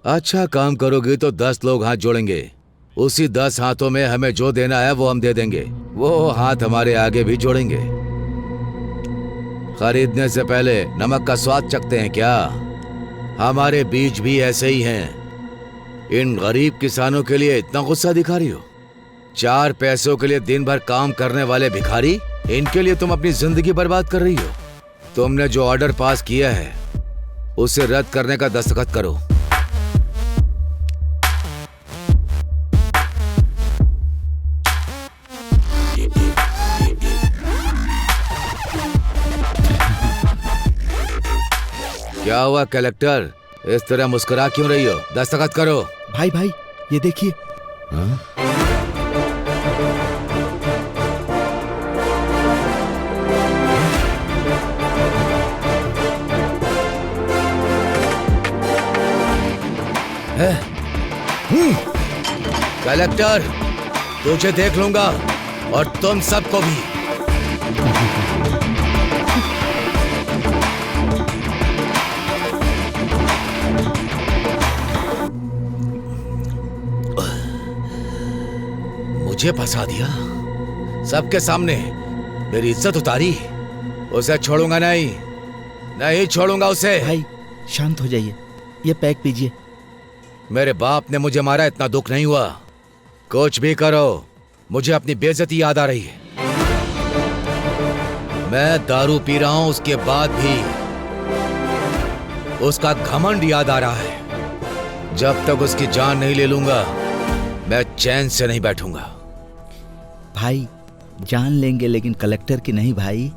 अच्छा काम करोगी तो 10 लोग हाथ जोड़ेंगे। उसी 10 हाथों में हमें जो देना है वो हम दे देंगे। वो हाथ हमारे आगे भी जोड़ेंगे। खरीदने से पहले नमक का स्वाद चखते हैं क्या? हमारे बीज भी ऐसे ही हैं। इन गरीब किसानों के लिए इतना गुस्सा दिखा रही हो? 4 पैसों के लिए दिन भर काम करने वाले भिखारी, इनके लिए तुम अपनी जिंदगी बर्बाद कर रही हो। तुमने जो ऑर्डर पास किया है उसे रद्द करने का दस्तखत करो। क्या हुआ कलेक्टर, इस तरह मुस्कुरा क्यों रही हो? दस्तखत करो। भाई भाई ये देखिए। कलेक्टर, तुझे देख लूंगा और तुम सबको भी। मुझे फंसा दिया सबके सामने, मेरी इज्जत उतारी। उसे छोड़ूंगा नहीं, नहीं छोड़ूंगा उसे। भाई शांत हो जाइए, ये पैक पीजिए। मेरे बाप ने मुझे मारा, इतना दुख नहीं हुआ। कुछ भी करो, मुझे अपनी बेइज्जती याद आ रही है। मैं दारू पी रहा हूं, उसके बाद भी उसका घमंड याद आ रहा है। जब तक उसकी जान नहीं ले लूंगा मैं चैन से नहीं बैठूंगा। भाई जान लेंगे लेकिन कलेक्टर की नहीं भाई।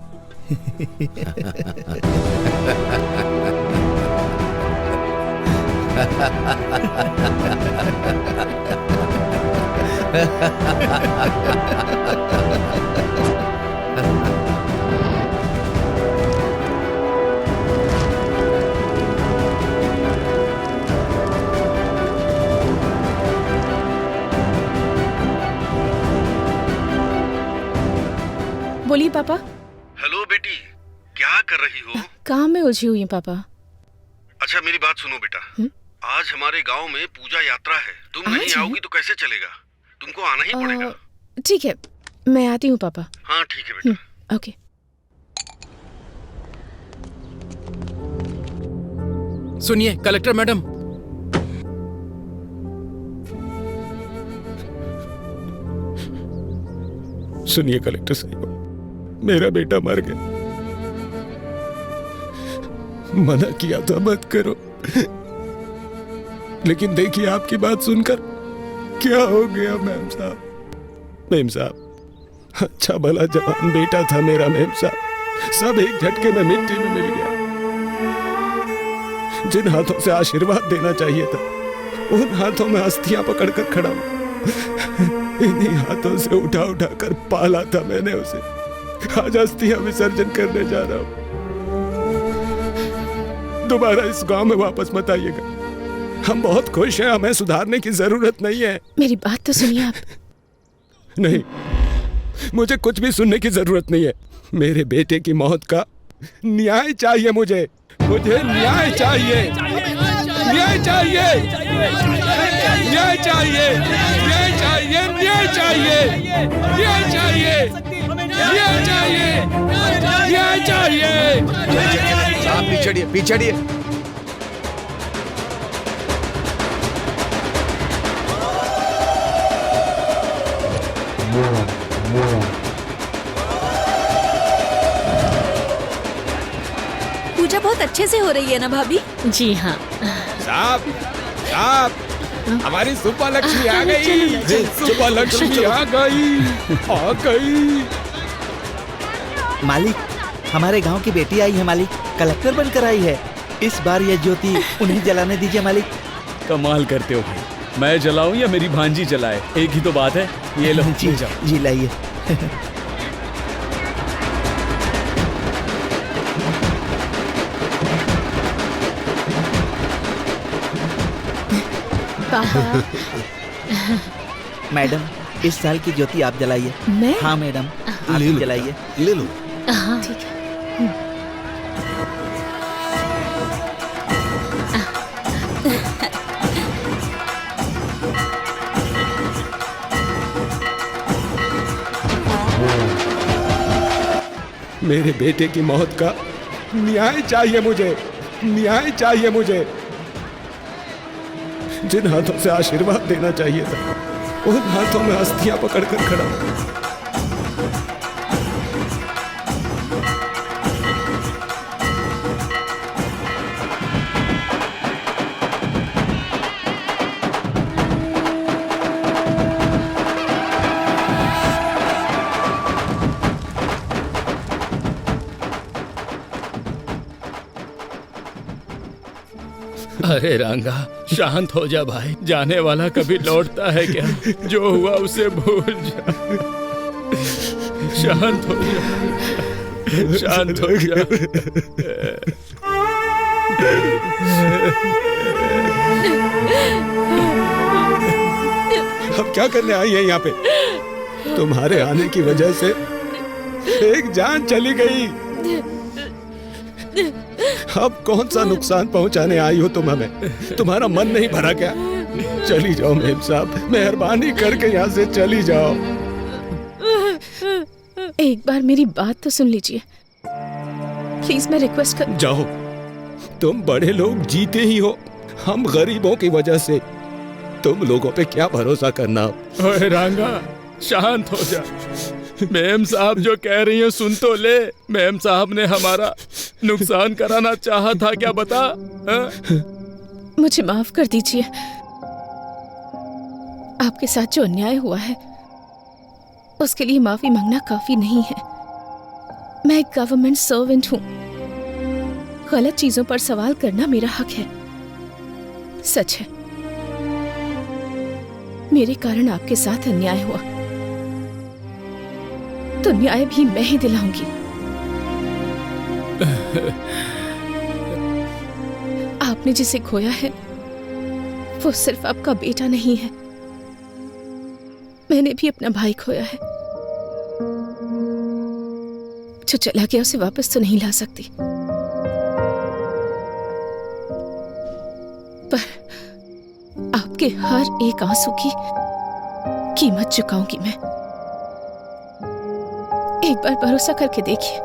बोलिए पापा। हेलो बेटी, क्या कर रही हो? काम में उलझी हुई हूँ पापा। अच्छा मेरी बात सुनो बेटा, आज हमारे गांव में पूजा यात्रा है। तुम नहीं आओगी तो कैसे चलेगा? तुमको आना ही पड़ेगा। ठीक है, मैं आती हूँ पापा। हाँ ठीक है बेटा। ओके। सुनिए कलेक्टर मैडम, सुनिए कलेक्टर साहब, मेरा बेटा मर गया। मना किया था मत करो, लेकिन देखिए आपकी बात सुनकर क्या हो गया मेम साहब। मेम साहब, अच्छा भला जवान बेटा था मेरा मेम साहब, सब एक झटके में मिट्टी में मिल गया। जिन हाथों से आशीर्वाद देना चाहिए था उन हाथों में अस्थियां पकड़कर खड़ा हूं। इन्हीं हाथों से उठा उठा कर पाला था मैंने उसे। आज अस्थियां विसर्जन करने जा रहा हूं। दोबारा इस गांव में वापस मत आइएगा। हम बहुत खुश हैं, हमें सुधारने की जरूरत नहीं है। मेरी बात तो सुनिए आप। नहीं, मुझे कुछ भी सुनने की जरूरत नहीं है। मेरे बेटे की मौत का न्याय चाहिए मुझे न्याय चाहिए, न्याय चाहिए, न्याय चाहिए, न्याय चाहिए, न्याय चाहिए, न्याय चाहिए, न्याय चाहिए, न्याय चाहिए। आप पीछे हटिए, पीछे हटिए। पूजा बहुत अच्छे से हो रही है ना भाभी? जी हाँ। साहब, साहब, हमारी सुपा लक्ष्मी आ गई। सुपा लक्ष्मी आ गई, आ गई। मालिक, हमारे गांव की बेटी आई है मालिक, कलेक्टर बनकर आई है। इस बार यह ज्योति उन्हें जलाने दीजिए मालिक। कमाल करते हो भाई, मैं जलाऊं या मेरी भांजी जलाए, एक ही तो बात है। ये लो जी, जी लाइए। मैडम, इस साल की ज्योति आप जलाइए। मैं? हाँ मैडम, आप ले लो, जलाइए। ले लो। ठीक है। मेरे बेटे की मौत का न्याय चाहिए मुझे, न्याय चाहिए मुझे। जिन हाथों से आशीर्वाद देना चाहिए था, उन हाथों में अस्थियां पकड़कर खड़ा हूं। अरे रंगा, शांत हो जा भाई। जाने वाला कभी लौटता है क्या? जो हुआ उसे भूल जा। शांत हो जा, शांत हो जा। अब क्या करने आई है यहाँ पे? तुम्हारे आने की वजह से एक जान चली गई। अब कौन सा नुकसान पहुंचाने आई हो तुम हमें? तुम्हारा मन नहीं भरा क्या? चली जाओ मेम साहब, मेहरबानी करके यहाँ से चली जाओ। एक बार मेरी बात तो सुन लीजिए प्लीज, मैं रिक्वेस्ट कर। जाओ, तुम बड़े लोग जीते ही हो, हम गरीबों की वजह से तुम लोगों पे क्या भरोसा करना। ओए रंगा, शांत हो जा। मैम साहब जो कह रही है सुन तो ले। मैम साहब ने हमारा नुकसान कराना चाहा था क्या, बता? मुझे माफ कर दीजिए। आपके साथ जो अन्याय हुआ है उसके लिए माफी मांगना काफी नहीं है। मैं एक गवर्नमेंट सर्वेंट हूँ। गलत चीजों पर सवाल करना मेरा हक है। सच है, मेरे कारण आपके साथ अन्याय हुआ, तो न्याय भी मैं ही दिलाऊंगी। आपने जिसे खोया है वो सिर्फ आपका बेटा नहीं है, मैंने भी अपना भाई खोया है। जो चला गया उसे वापस तो नहीं ला सकती, पर आपके हर एक आंसू की कीमत चुकाऊंगी मैं। एक बार भरोसा करके देखिए,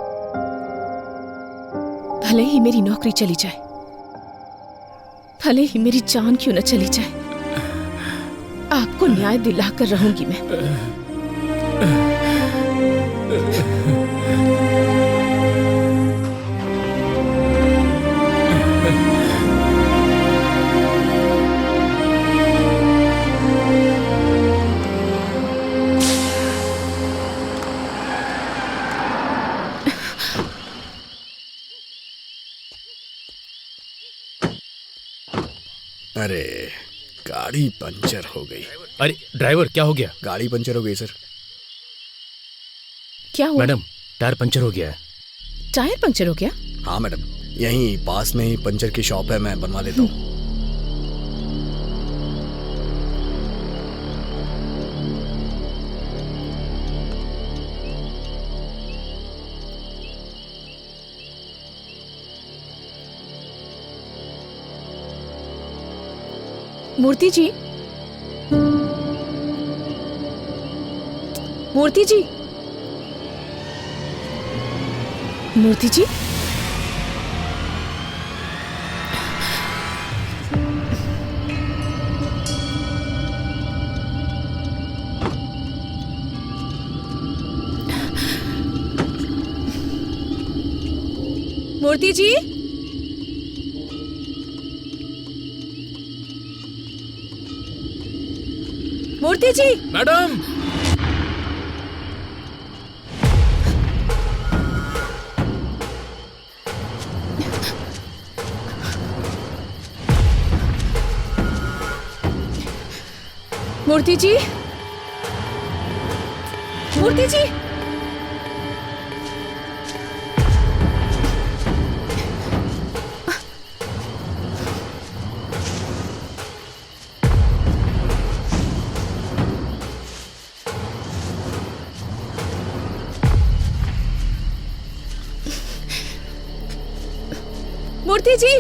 भले ही मेरी नौकरी चली जाए, भले ही मेरी जान क्यों न चली जाए, आपको न्याय दिलाकर रहूंगी मैं। अरे गाड़ी पंचर हो गई। अरे ड्राइवर, क्या हो गया? गाड़ी पंचर हो गई सर। क्या हुआ? मैडम, टायर पंचर हो गया है। टायर पंचर हो गया? हाँ मैडम, यहीं पास में ही पंचर की शॉप है, मैं बनवा लेता हूँ। मूर्ति जी, मूर्ति जी, मूर्ति जी, मूर्ति जी, मूर्ति जी। मैडम, मूर्ति जी, मूर्ति जी, मूर्ति जी,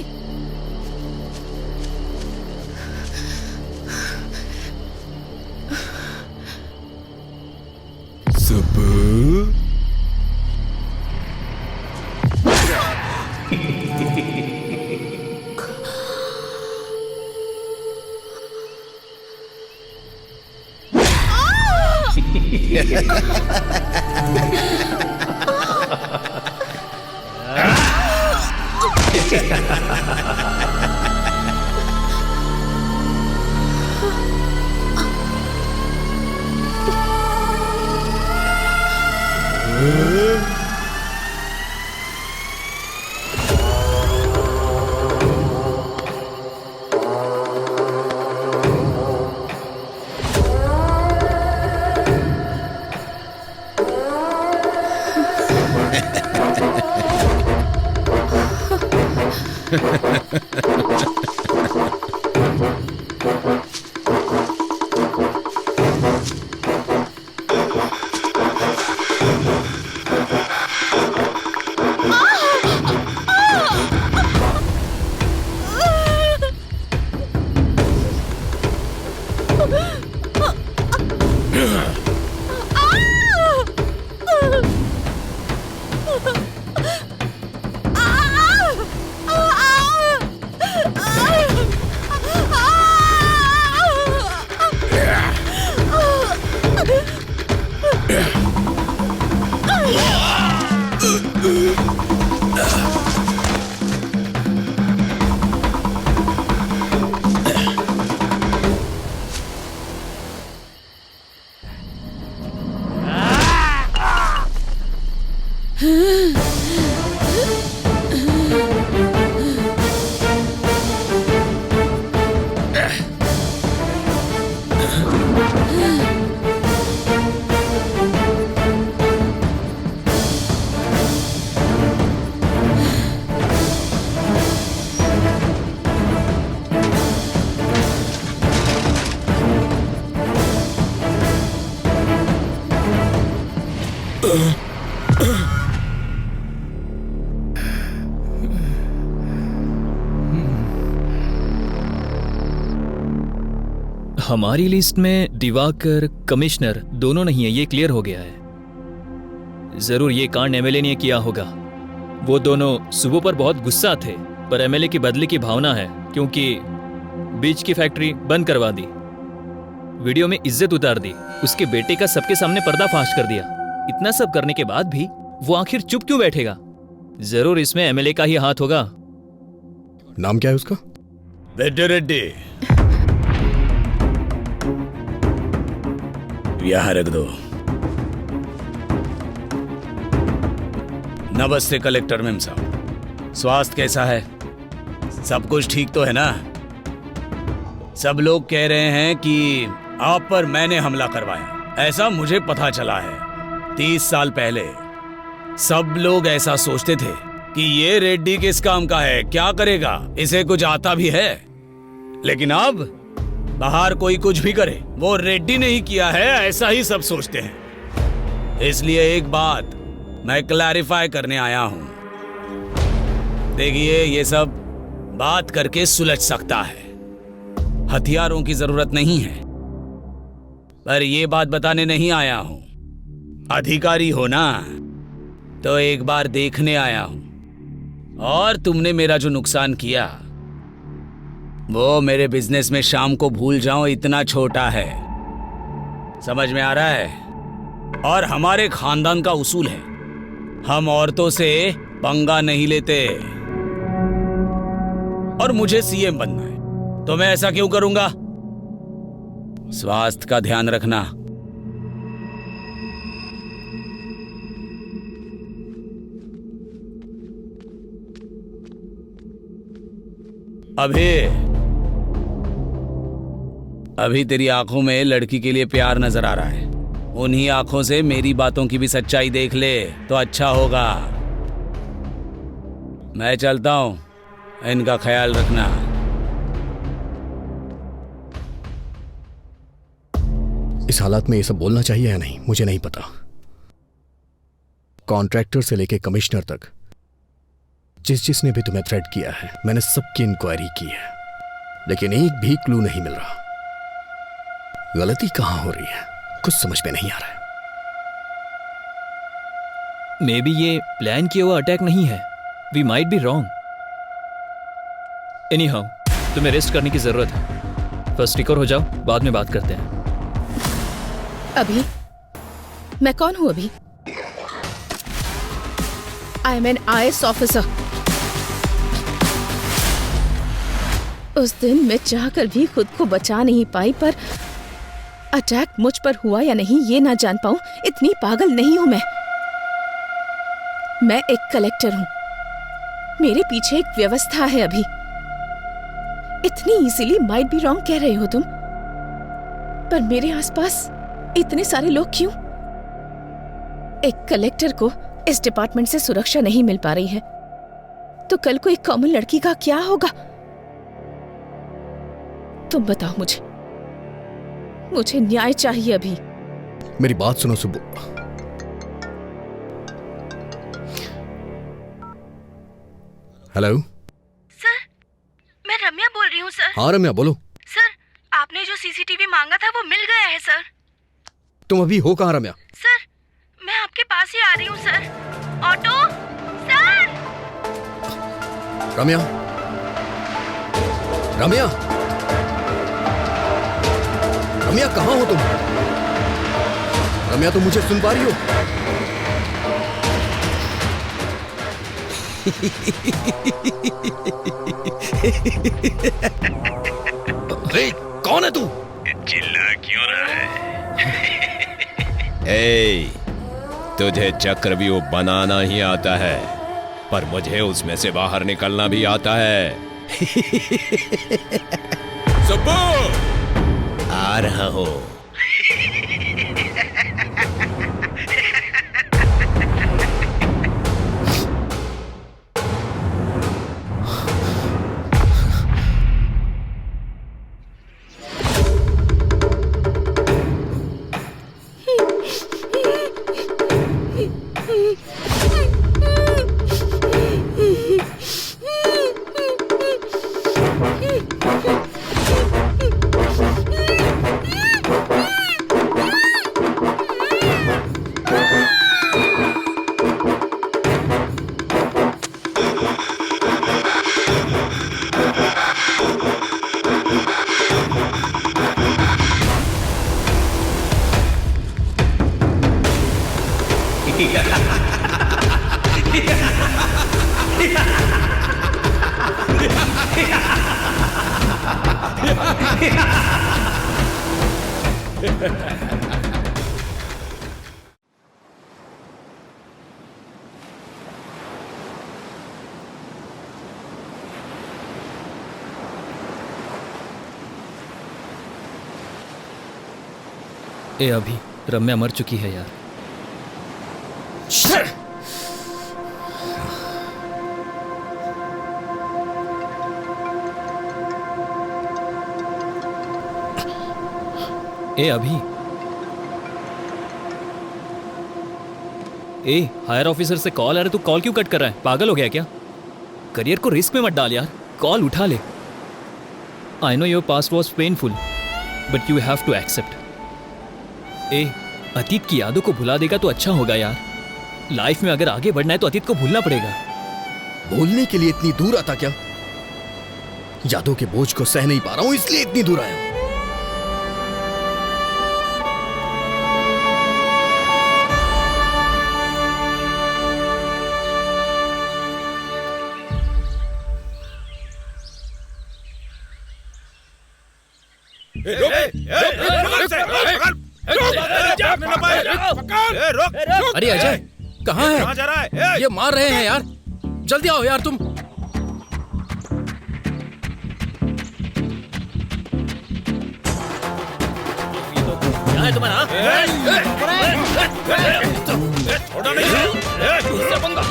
हमारी लिस्ट में दिवाकर, कमिश्नर दोनों नहीं है, ये क्लियर हो गया है। जरूर ये कांड एमएलए ने किया होगा। वो दोनों सुबह पर बहुत गुस्सा थे, पर एमएलए की बदले की भावना है, क्योंकि बीज की फैक्ट्री बंद करवा दी, वीडियो में इज्जत उतार दी, उसके बेटे का सबके सामने पर्दाफाश कर दिया। इतना सब करने के बाद भी वो आखिर चुप क्यों बैठेगा? जरूर इसमें एमएलए का ही हाथ होगा। नाम क्या है उसका? रेड्डी रेड्डी। यहाँ रख दो। नमस्ते कलेक्टर मैम साहब, स्वास्थ्य कैसा है? सब कुछ ठीक तो है ना? सब लोग कह रहे हैं कि आप पर मैंने हमला करवाया, ऐसा मुझे पता चला है। 30 साल पहले सब लोग ऐसा सोचते थे कि ये रेड्डी किस काम का है, क्या करेगा, इसे कुछ आता भी है। लेकिन अब बाहर कोई कुछ भी करे, वो रेड्डी ने ही किया है, ऐसा ही सब सोचते हैं। इसलिए एक बात मैं क्लैरिफाई करने आया हूं। देखिए, ये सब बात करके सुलझ सकता है, हथियारों की जरूरत नहीं है। पर ये बात बताने नहीं आया हूं। अधिकारी हो ना, तो एक बार देखने आया हूं। और तुमने मेरा जो नुकसान किया, वो मेरे बिजनेस में शाम को भूल जाओ इतना छोटा है। समझ में आ रहा है? और हमारे खानदान का उसूल है, हम औरतों से पंगा नहीं लेते। और मुझे सीएम बनना है, तो मैं ऐसा क्यों करूंगा? स्वास्थ्य का ध्यान रखना। अभी तेरी आंखों में लड़की के लिए प्यार नजर आ रहा है। उन्हीं आंखों से मेरी बातों की भी सच्चाई देख ले तो अच्छा होगा। मैं चलता हूं, इनका ख्याल रखना। इस हालात में ये सब बोलना चाहिए या नहीं, मुझे नहीं पता। कॉन्ट्रैक्टर से लेके कमिश्नर तक जिसने भी तुम्हें थ्रेट किया है, मैंने सबकी इंक्वायरी की है, लेकिन एक भी क्लू नहीं मिल रहा। गलती कहां हो रही है, कुछ समझ में नहीं आ रहा है। मे बी ये प्लान किया हुआ अटैक नहीं है। We might be wrong. Anyhow, तुम्हें रेस्ट करने की जरूरत है। फर्स्ट रिकवर हो जाओ, बाद में बात करते हैं। अभी मैं कौन हूं? अभी I am an IAS officer. उस दिन मैं चाहकर भी खुद को बचा नहीं पाई, पर अटैक मुझ पर हुआ या नहीं ये ना जान पाऊं, इतनी पागल नहीं हूं मैं। मैं एक कलेक्टर हूं, मेरे पीछे एक व्यवस्था है। अभी इतनी इजीली माइट बी रॉन्ग कह रहे हो तुम, पर मेरे आसपास इतने सारे लोग क्यों? एक कलेक्टर को इस डिपार्टमेंट से सुरक्षा नहीं मिल पा रही है, तो कल को एक कॉमन लड़की का क्या होगा? तुम बताओ मुझे न्याय चाहिए। अभी मेरी बात सुनो सुब्बू। हेलो सर, मैं रम्या बोल रही हूँ सर। हाँ रम्या बोलो। सर, आपने जो CCTV मांगा था वो मिल गया है सर। तुम अभी हो कहाँ रम्या? सर, मैं आपके पास ही आ रही हूँ sir. Auto sir. Ramya, Ramya, Ramya कहाँ हो तुम? रम्या, तुम मुझे सुन पा रही हो? अरे कौन है तू? चिल्ला क्यों रहा है? ए, तुझे चक्रव्यूह बनाना ही आता है, पर मुझे उसमें से बाहर निकलना भी आता है। सुब्बू, आ रहा हूं। ए अभी रम्या मर चुकी है यार। ए अभी, ए हायर ऑफिसर से कॉल आ रहा है, तू कॉल क्यों कट कर रहा है? पागल हो गया क्या? करियर को रिस्क में मत डाल यार, कॉल उठा ले। I know your past was painful, but you have to accept. ए, अतीत की यादों को भुला देगा तो अच्छा होगा यार। लाइफ में अगर आगे बढ़ना है तो अतीत को भूलना पड़ेगा। बोलने के लिए इतनी दूर आता क्या? यादों के बोझ को सह नहीं पा रहा हूं, इसलिए इतनी दूर आया हूं। अरे अजय, कहाँ है? कहाँ जा रहा है? ये मार रहे हैं यार, जल्दी आओ यार तुम। क्या है तुम्हारा? छोड़ो नहीं। इससे पंगा।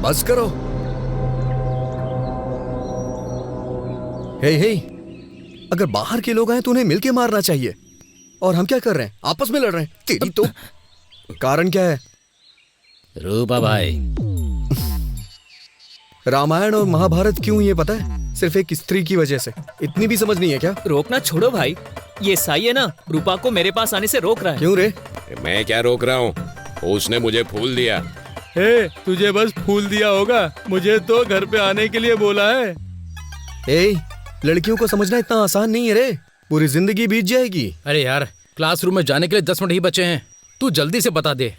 बस करो। हे, अगर बाहर के लोग आए तो उन्हें मिलके मारना चाहिए। और हम क्या कर रहे हैं? आपस में लड़ रहे हैं। तेरी तो कारण क्या है? रूपा भाई, रामायण और महाभारत क्यों ये पता है? सिर्फ एक स्त्री की वजह से। इतनी भी समझ नहीं है क्या? रोकना छोड़ो भाई, ये साई है ना, रूपा को मेरे पास आने से रोक रहा है। क्यों रे? मैं क्या रोक रहा हूँ, उसने मुझे फूल दिया। हे, तुझे बस फूल दिया होगा, मुझे तो घर पे आने के लिए बोला है। ए, लड़कियों को समझना इतना आसान नहीं है रे, पूरी जिंदगी बीत जाएगी। अरे यार, क्लासरूम में जाने के लिए 10 मिनट ही बचे हैं, तू जल्दी से बता दे।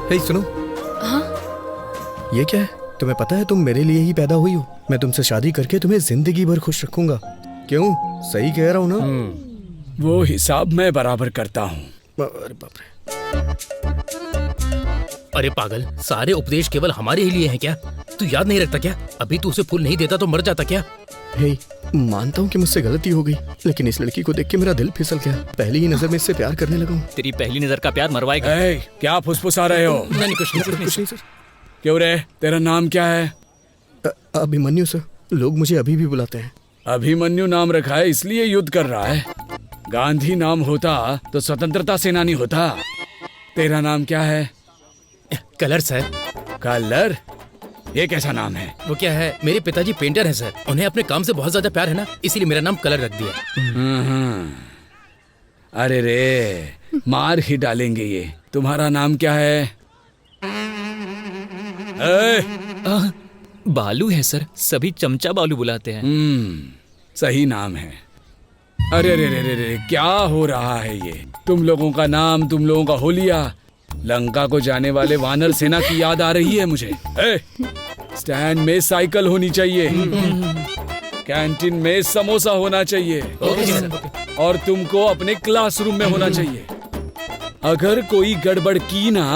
हे सुनो। हाँ? ये क्या है? तुम्हें पता है तुम मेरे लिए ही पैदा हुई हो। मैं तुमसे शादी करके तुम्हें जिंदगी भर खुश रखूंगा। क्यों? सही कह रहा हूँ ना? वो हिसाब मैं बराबर करता हूँ। अरे बाप रे। अरे पागल, सारे उपदेश केवल हमारे ही लिए हैं क्या? तू याद नहीं रखता क्या? अभी तू उसे फूल नहीं देता तो मर जाता क्या? हे, मानता हूँ कि मुझसे गलती हो गई, लेकिन इस लड़की को देख के मेरा दिल फिसल गया। पहली ही नजर में इससे प्यार करने लगा हूँ। तेरी पहली नजर का प्यार मरवाएगा। क्या फुसफुसा रहे हो? नहीं, कुछ नहीं सर। क्यों रे, तेरा नाम क्या है? अभिमन्यु सर, लोग मुझे अभी भी बुलाते हैं। अभिमन्यु नाम रखा है इसलिए युद्ध कर रहा है। गांधी नाम होता तो स्वतंत्रता सेनानी होता। तेरा नाम क्या है? Colour sir. कलर? ये कैसा नाम है? वो क्या है, मेरे पिताजी पेंटर हैं सर, उन्हें अपने काम से बहुत ज्यादा प्यार है ना, इसीलिए मेरा नाम कलर रख दिया। अरे रे, मार ही डालेंगे ये। तुम्हारा नाम क्या है? बालू है सर, सभी चमचा बालू बुलाते हैं। सही नाम है। अरे रे रे रे रे, क्या हो रहा है ये? तुम लोगों का नाम, तुम लोगों का होलिया, लंका को जाने वाले वानर सेना की याद आ रही है मुझे। स्टैंड में साइकिल होनी चाहिए, कैंटीन में समोसा होना चाहिए, और तुमको अपने क्लासरूम में होना चाहिए। अगर कोई गड़बड़ की ना,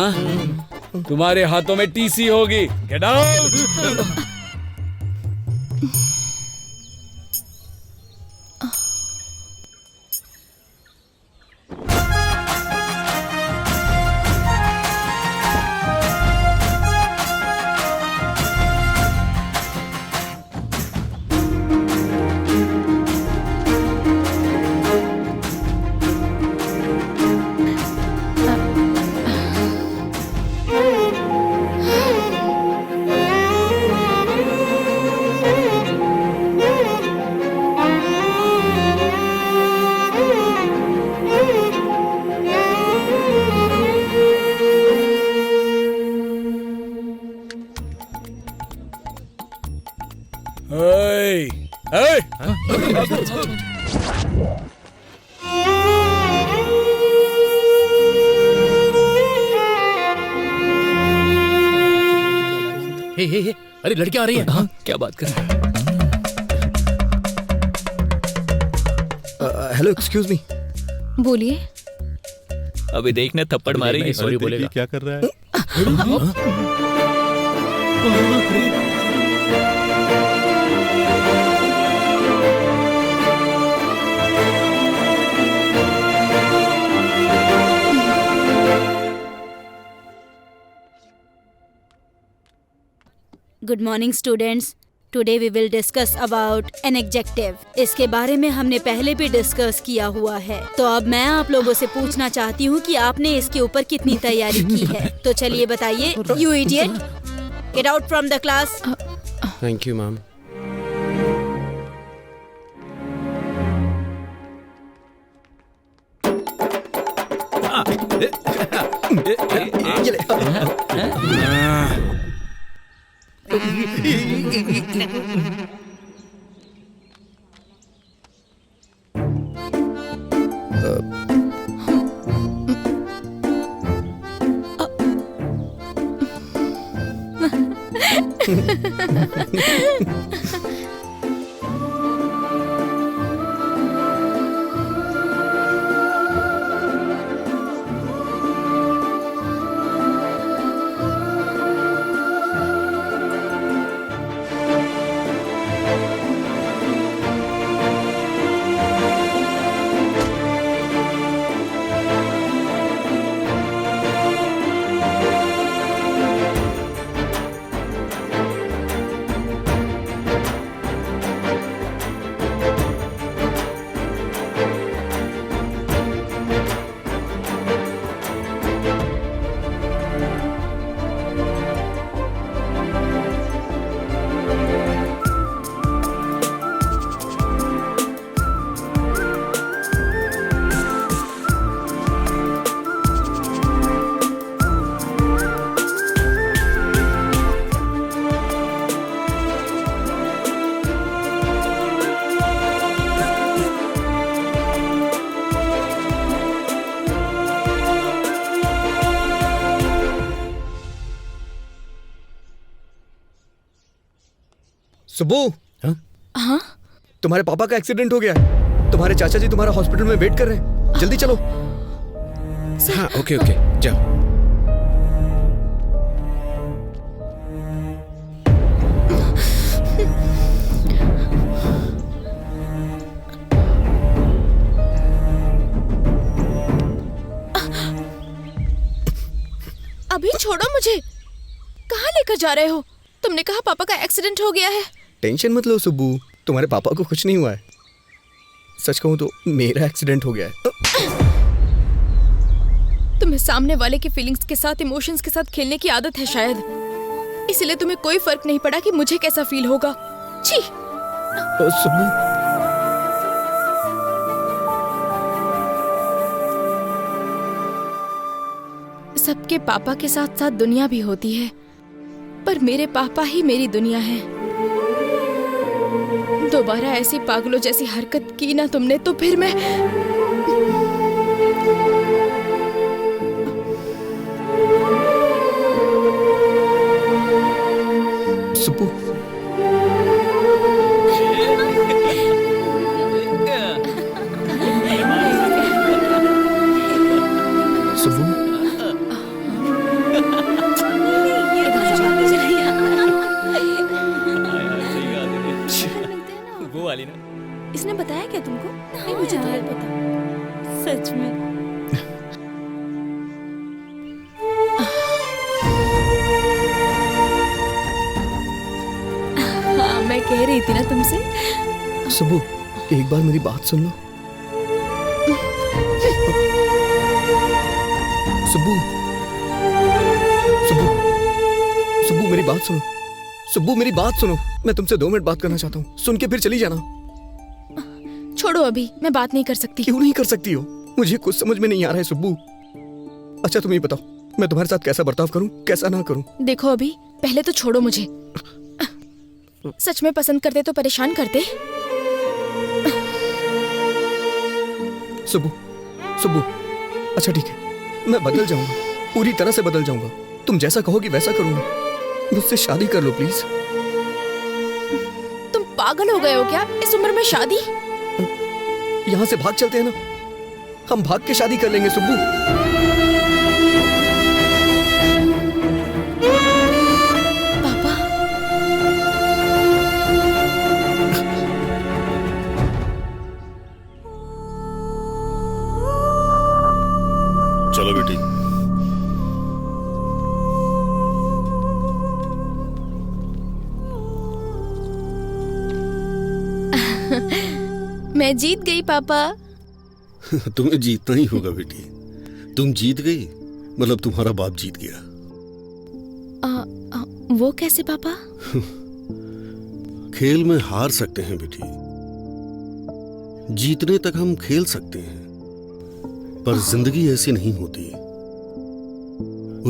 तुम्हारे हाथों में टीसी होगी। Get out. हे, अरे लड़कियां आ रही हैं। हाँ, क्या बात कर रहे हैं? Hello, excuse me. बोलिए। अभी देखना थप्पड़ मारेगी। सॉरी बोलेगा। क्या कर रहा है? Good morning students. Today we will discuss about an adjective. इसके बारे में हमने पहले भी डिस्कस किया हुआ है, तो अब मैं आप लोगों से पूछना चाहती हूँ कि आपने इसके ऊपर कितनी तैयारी की है। तो चलिए बताइए। You idiot, get out from the class. Thank you ma'am. Subbu. हाँ? तुम्हारे पापा का एक्सीडेंट हो गया है। तुम्हारे चाचा जी तुम्हारा हॉस्पिटल में वेट कर रहे हैं, जल्दी चलो। हाँ ओके ओके जाओ। अभी छोड़ो मुझे। कहाँ लेकर जा रहे हो? तुमने कहा पापा का एक्सीडेंट हो गया है। टेंशन मत लो सुब्बू, तुम्हारे पापा को कुछ नहीं हुआ है। सच कहूं तो मेरा एक्सीडेंट हो गया है। तुम्हें सामने वाले की फीलिंग्स के साथ, इमोशंस के साथ खेलने की आदत है शायद, इसलिए तुम्हें कोई फर्क नहीं पड़ा कि मुझे कैसा फील होगा। छी। सुब्बू। सबके पापा के साथ साथ दुनिया भी होती है, पर मेरे पापा ही मेरी दुनिया है। दोबारा ऐसी पागलों जैसी हरकत की ना तुमने तो फिर मैं सुब्बू। सुब्बू। वो वाली ना। इसने बताया क्या तुमको? नहीं, मुझे तो नहीं पता सच में। हाँ, मैं कह रही थी ना तुमसे। सुब्बू एक बार मेरी बात सुन लो। सुब्बू। सुब्बू। सुब्बू मेरी बात सुनो। सुब्बू मेरी बात सुनो, मैं तुमसे 2 मिनट बात करना चाहता हूँ। सुन के फिर चली जाना। छोड़ो, अभी मैं बात नहीं कर सकती। क्यों नहीं कर सकती हो? मुझे कुछ समझ में नहीं आ रहा है सुब्बू। अच्छा तुम ये बताओ, मैं तुम्हारे साथ कैसा बर्ताव करूं, कैसा ना करूं? देखो अभी, पहले तो छोड़ो मुझे। सच में पसंद करते तो परेशान करते। सुब्बू। सुब्बू अच्छा ठीक है, मैं बदल जाऊंगा, पूरी तरह से बदल जाऊंगा। तुम जैसा कहोगी वैसा करूंगा। मुझसे शादी कर लो प्लीज। तुम पागल हो गए हो क्या? इस उम्र में शादी? यहाँ से भाग चलते हैं ना, हम भाग के शादी कर लेंगे सुब्बू। पापा। चलो बेटी। मैं जीत गई पापा। तुम्हें जीतना ही होगा बेटी। तुम जीत गई मतलब तुम्हारा बाप जीत गया। वो कैसे पापा? खेल में हार सकते हैं बेटी, जीतने तक हम खेल सकते हैं, पर जिंदगी ऐसी नहीं होती।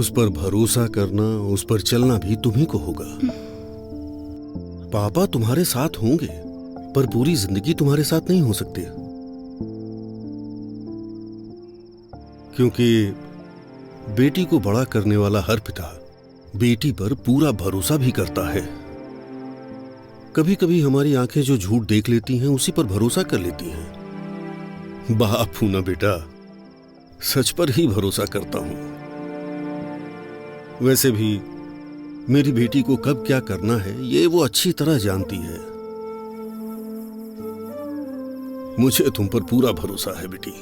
उस पर भरोसा करना, उस पर चलना भी तुम्ही को होगा। पापा तुम्हारे साथ होंगे, पर पूरी जिंदगी तुम्हारे साथ नहीं हो सकते। क्योंकि बेटी को बड़ा करने वाला हर पिता बेटी पर पूरा भरोसा भी करता है। कभी कभी हमारी आंखें जो झूठ देख लेती हैं उसी पर भरोसा कर लेती हैं। बाप हूं ना बेटा, सच पर ही भरोसा करता हूं। वैसे भी मेरी बेटी को कब क्या करना है ये वो अच्छी तरह जानती है। मुझे तुम पर पूरा भरोसा है बेटी।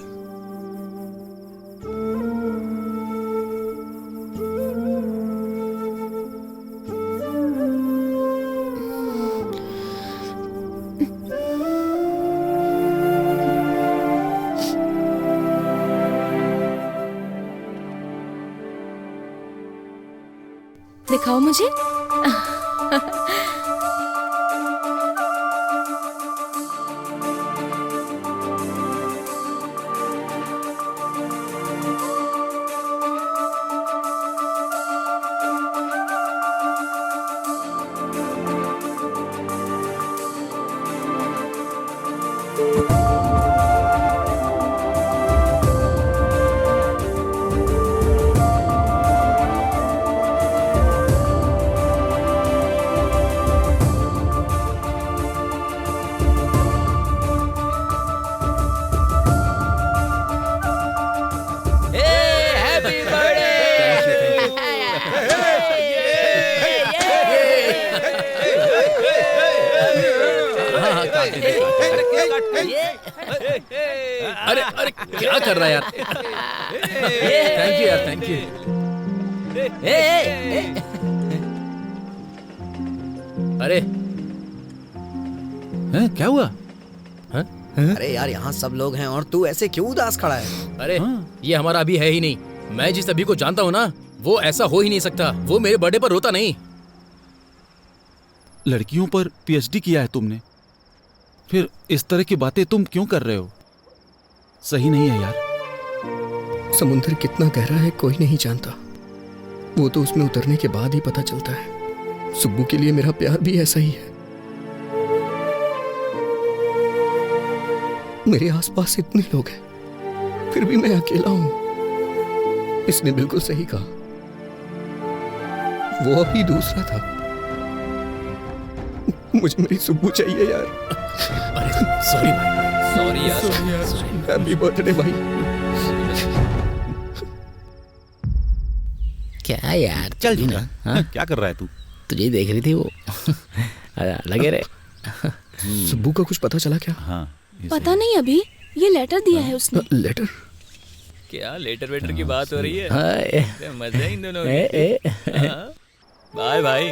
दिखाओ मुझे। अरे अरे क्या कर रहा है यार? थैंक यू यार, थैंक यू। अरे क्या हुआ? अरे यार यहाँ सब लोग हैं और तू ऐसे क्यों उदास खड़ा है? अरे ये हमारा अभी है ही नहीं। मैं जिस अभी को जानता हूँ ना वो ऐसा हो ही नहीं सकता। वो मेरे बर्थडे पर रोता नहीं। लड़कियों पर पीएचडी किया है तुमने, फिर इस तरह की बातें तुम क्यों कर रहे हो? सही नहीं है यार। समुद्र कितना गहरा है कोई नहीं जानता, वो तो उसमें उतरने के बाद ही पता चलता है। सुब्बू के लिए मेरा प्यार भी ऐसा ही है। मेरे आसपास इतने लोग हैं फिर भी मैं अकेला हूं। इसने बिल्कुल सही कहा, वो अभी दूसरा था। मुझे मेरी सुब्बू चाहिए यार। सॉरी भाई, सॉरी यार, हैप्पी बर्थडे भाई। क्या यार, चल जूना। हाँ? क्या कर रहा है तू? तुझे देख रही थी वो। लगे रे। सुब्बू का कुछ पता चला क्या? हाँ, पता नहीं, अभी ये लेटर दिया है उसने। लेटर? क्या लेटर वेटर की बात हो रही है? हाँ, मजा है इन दोनों की। बाय भाई।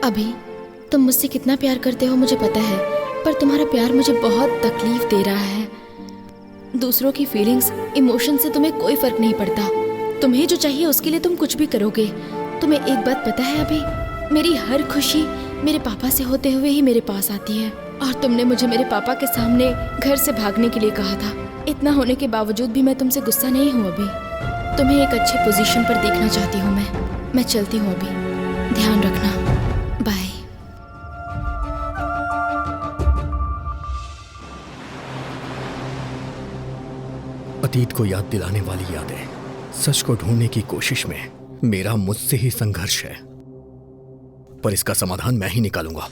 अभी तुम मुझसे कितना प्यार करते हो मुझे पता है, पर तुम्हारा प्यार मुझे बहुत तकलीफ दे रहा है। दूसरों की फीलिंग्स, इमोशन से तुम्हें कोई फर्क नहीं पड़ता। तुम्हें जो चाहिए उसके लिए तुम कुछ भी करोगे। तुम्हें एक बात पता है अभी, मेरी हर खुशी मेरे पापा से होते हुए ही मेरे पास आती है। और तुमने मुझे मेरे पापा के सामने घर से भागने के लिए कहा था। इतना होने के बावजूद भी मैं तुमसे गुस्सा नहीं हूँ अभी। तुम्हें एक अच्छे पोजीशन पर देखना चाहती हूँ मैं चलती हूँ अभी। ध्यान रखना, बाय। अतीत को याद दिलाने वाली यादें, सच को ढूंढने की कोशिश में मेरा मुझसे ही संघर्ष है, पर इसका समाधान मैं ही निकालूंगा।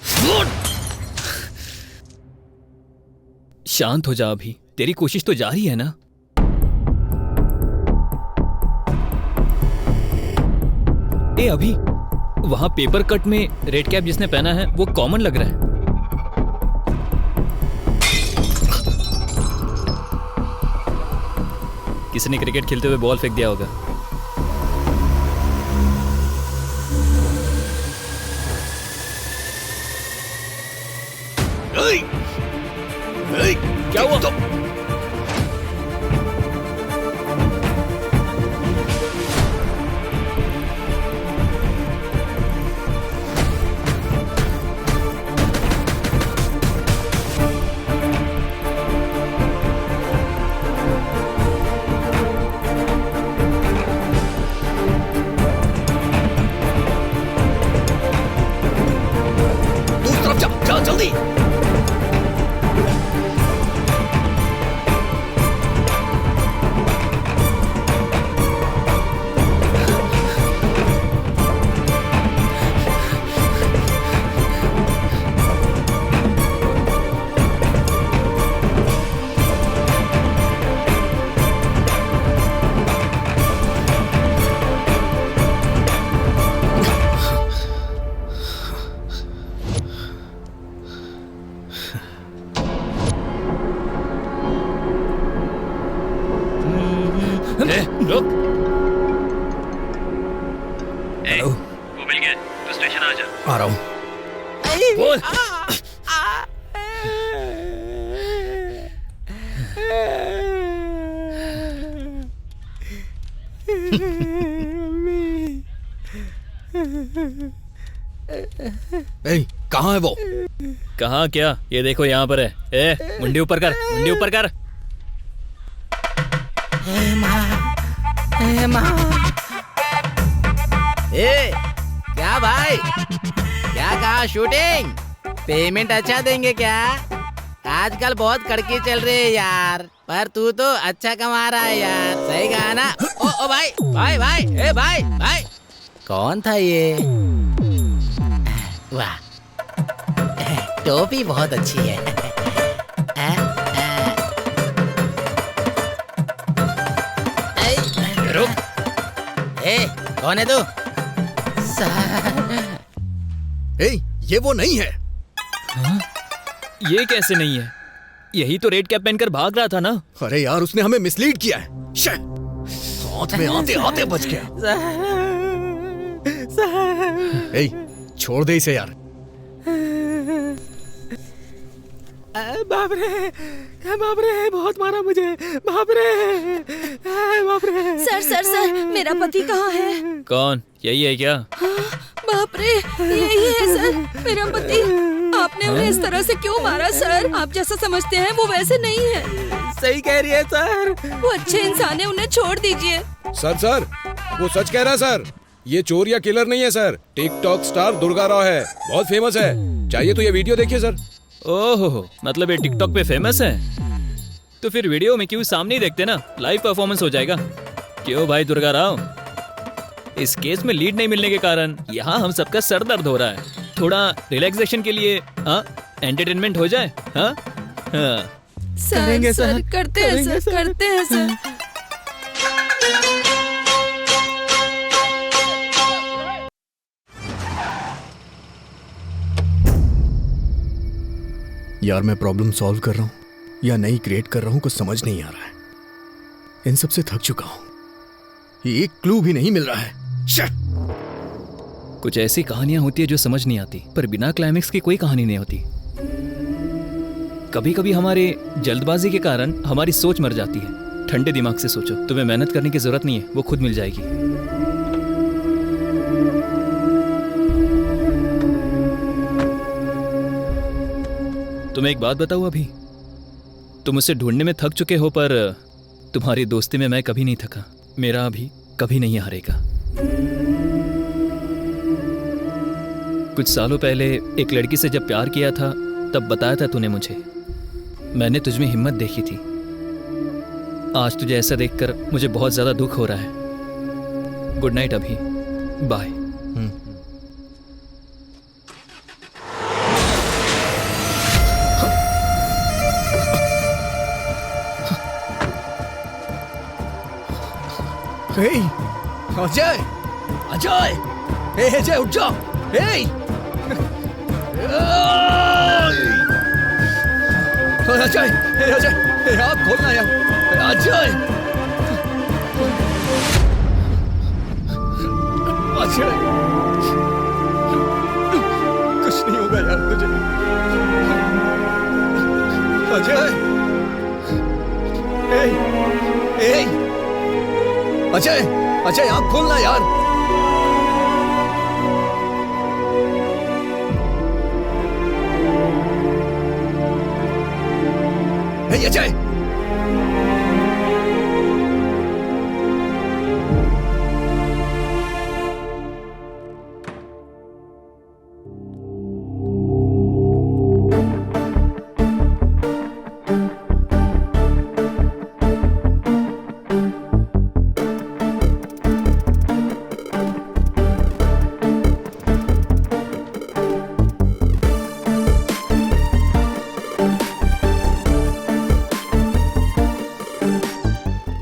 शांत हो जा अभी, तेरी कोशिश तो जारी है ना। ए अभी, वहां पेपर कट में रेड कैप जिसने पहना है वो कॉमन लग रहा है। किसी ने क्रिकेट खेलते हुए बॉल फेंक दिया होगा। क्या हुआ? दूसरी तरफ जा, जल्दी। आ रहा हूँ। बोल। कहाँ है वो? कहाँ क्या? ये देखो यहाँ पर है। ए, मुंडी ऊपर कर, मुंडी ऊपर कर। ए, क्या भाई, क्या कहा शूटिंग? पेमेंट अच्छा देंगे क्या? आजकल बहुत कड़की चल रही है यार, पर तू तो अच्छा कमा रहा है यार, सही कहा ना? ओ भाई भाई भाई, ए भाई भाई, कौन था ये? वाह, टोपी बहुत अच्छी है। रुक, ए, कौन है तू? ये वो नहीं है। हाँ? ये कैसे नहीं है? यही तो रेड कैप पहनकर भाग रहा था ना। अरे यार, उसने हमें मिसलीड किया है। हाथ में आते आते बच गया। छोड़ दे इसे यार। बाप रे, बहुत मारा मुझे, बाप रे। सर, मेरा पति कहाँ है? कौन? यही है क्या? बाप रे, यही है सर, मेरा पति। आपने उन्हें इस तरह से क्यों मारा सर? आप जैसा समझते हैं वो वैसे नहीं है। सही कह रही है सर। वो अच्छे इंसान है, उन्हें छोड़ दीजिए। सर, वो सच कह रहा है सर। ये चोर या किलर नहीं है sir, TikTok star Durga Rao है, बहुत फेमस है। चाहिए तो ये वीडियो देखिए सर। ओहो, मतलब ये टिकटॉक पे फेमस है? तो फिर वीडियो में क्यों सामने ही देखते ना, लाइव परफॉर्मेंस हो जाएगा। क्यों भाई दुर्गा राव, इस केस में लीड नहीं मिलने के कारण यहाँ हम सबका सर दर्द हो रहा है। थोड़ा रिलैक्सेशन के लिए एंटरटेनमेंट हो जाए। सर, करते हैं सर। यार, मैं प्रॉब्लम सॉल्व कर रहा हूँ या नई क्रिएट कर रहा हूँ, कुछ समझ नहीं आ रहा है। इन सब से थक चुका हूँ। एक क्लू भी नहीं मिल रहा है। कुछ ऐसी कहानियां होती है जो समझ नहीं आती, पर बिना क्लाइमेक्स की कोई कहानी नहीं होती। कभी कभी हमारे जल्दबाजी के कारण हमारी सोच मर जाती है। ठंडे दिमाग से सोचो, तुम्हें मेहनत करने की जरूरत नहीं है, वो खुद मिल जाएगी। तुम्हें एक बात बताऊं, अभी तुम उसे ढूंढने में थक चुके हो, पर तुम्हारी दोस्ती में मैं कभी नहीं थका। मेरा अभी कभी नहीं हारेगा। कुछ सालों पहले एक लड़की से जब प्यार किया था, तब बताया था तूने मुझे। मैंने तुझमें हिम्मत देखी थी। आज तुझे ऐसा देखकर मुझे बहुत ज्यादा दुख हो रहा है। गुड नाइट अभी, बाय। अजय, अजय उठ जाओ। अजय, आप खोलना यार। अजय, कुछ नहीं होगा यार तुझे। अजय, अजय आप खोलना यार। अजय,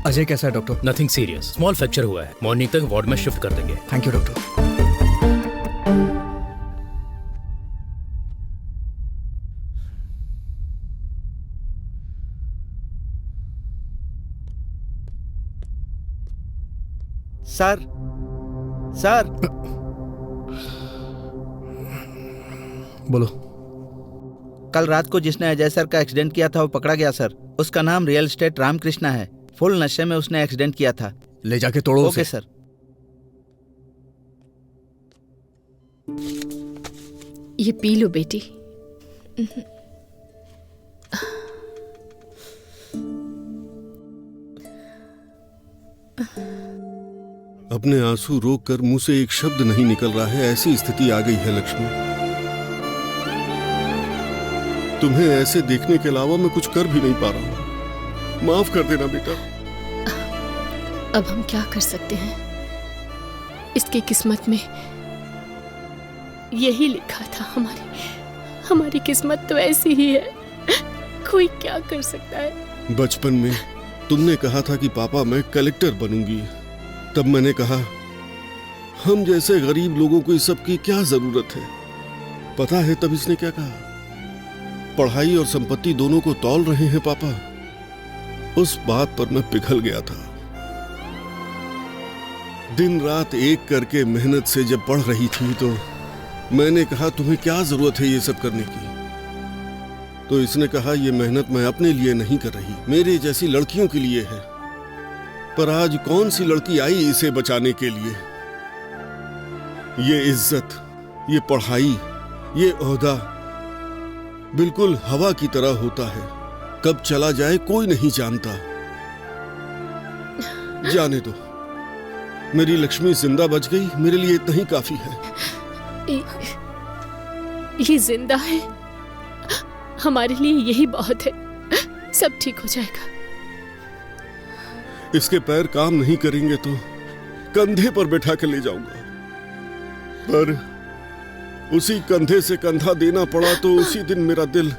अजय कैसा है doctor? Nothing serious, small fracture हुआ है। मॉर्निंग तक वार्ड में शिफ्ट कर देंगे। Thank you doctor. सर, बोलो। कल रात को जिसने अजय सर का एक्सीडेंट किया था वो पकड़ा गया सर। उसका नाम रियल एस्टेट रामकृष्णा है। फुल नशे में उसने एक्सीडेंट किया था। ले जाके तोड़ो ओके सर। ये पी लो बेटी। अपने आंसू रोककर मुंह से एक शब्द नहीं निकल रहा है, ऐसी स्थिति आ गई है लक्ष्मी। तुम्हें ऐसे देखने के अलावा मैं कुछ कर भी नहीं पा रहा हूं। माफ कर देना बेटा। अब हम क्या कर सकते हैं? इसकी किस्मत में यही लिखा था। हमारी किस्मत तो ऐसी ही है, कोई क्या कर सकता है। बचपन में तुमने कहा था कि पापा मैं कलेक्टर बनूंगी, तब मैंने कहा हम जैसे गरीब लोगों को इस सब की क्या जरूरत है। पता है तब इसने क्या कहा? पढ़ाई और संपत्ति दोनों को तौल रहे हैं पापा। उस बात पर मैं पिघल गया था। दिन रात एक करके मेहनत से जब पढ़ रही थी तो मैंने कहा तुम्हें क्या जरूरत है ये सब करने की। तो इसने कहा ये मेहनत मैं अपने लिए नहीं कर रही, मेरे जैसी लड़कियों के लिए है। पर आज कौन सी लड़की आई इसे बचाने के लिए? ये इज्जत, ये पढ़ाई, ये ओहदा बिल्कुल हवा की तरह होता है, कब चला जाए कोई नहीं जानता। जाने दो, मेरी लक्ष्मी जिंदा बच गई, मेरे लिए इतना ही काफी है। ये जिंदा है, हमारे लिए यही बहुत है। सब ठीक हो जाएगा। इसके पैर काम नहीं करेंगे तो कंधे पर बैठा कर ले जाऊंगा, पर उसी कंधे से कंधा देना पड़ा तो उसी दिन मेरा दिल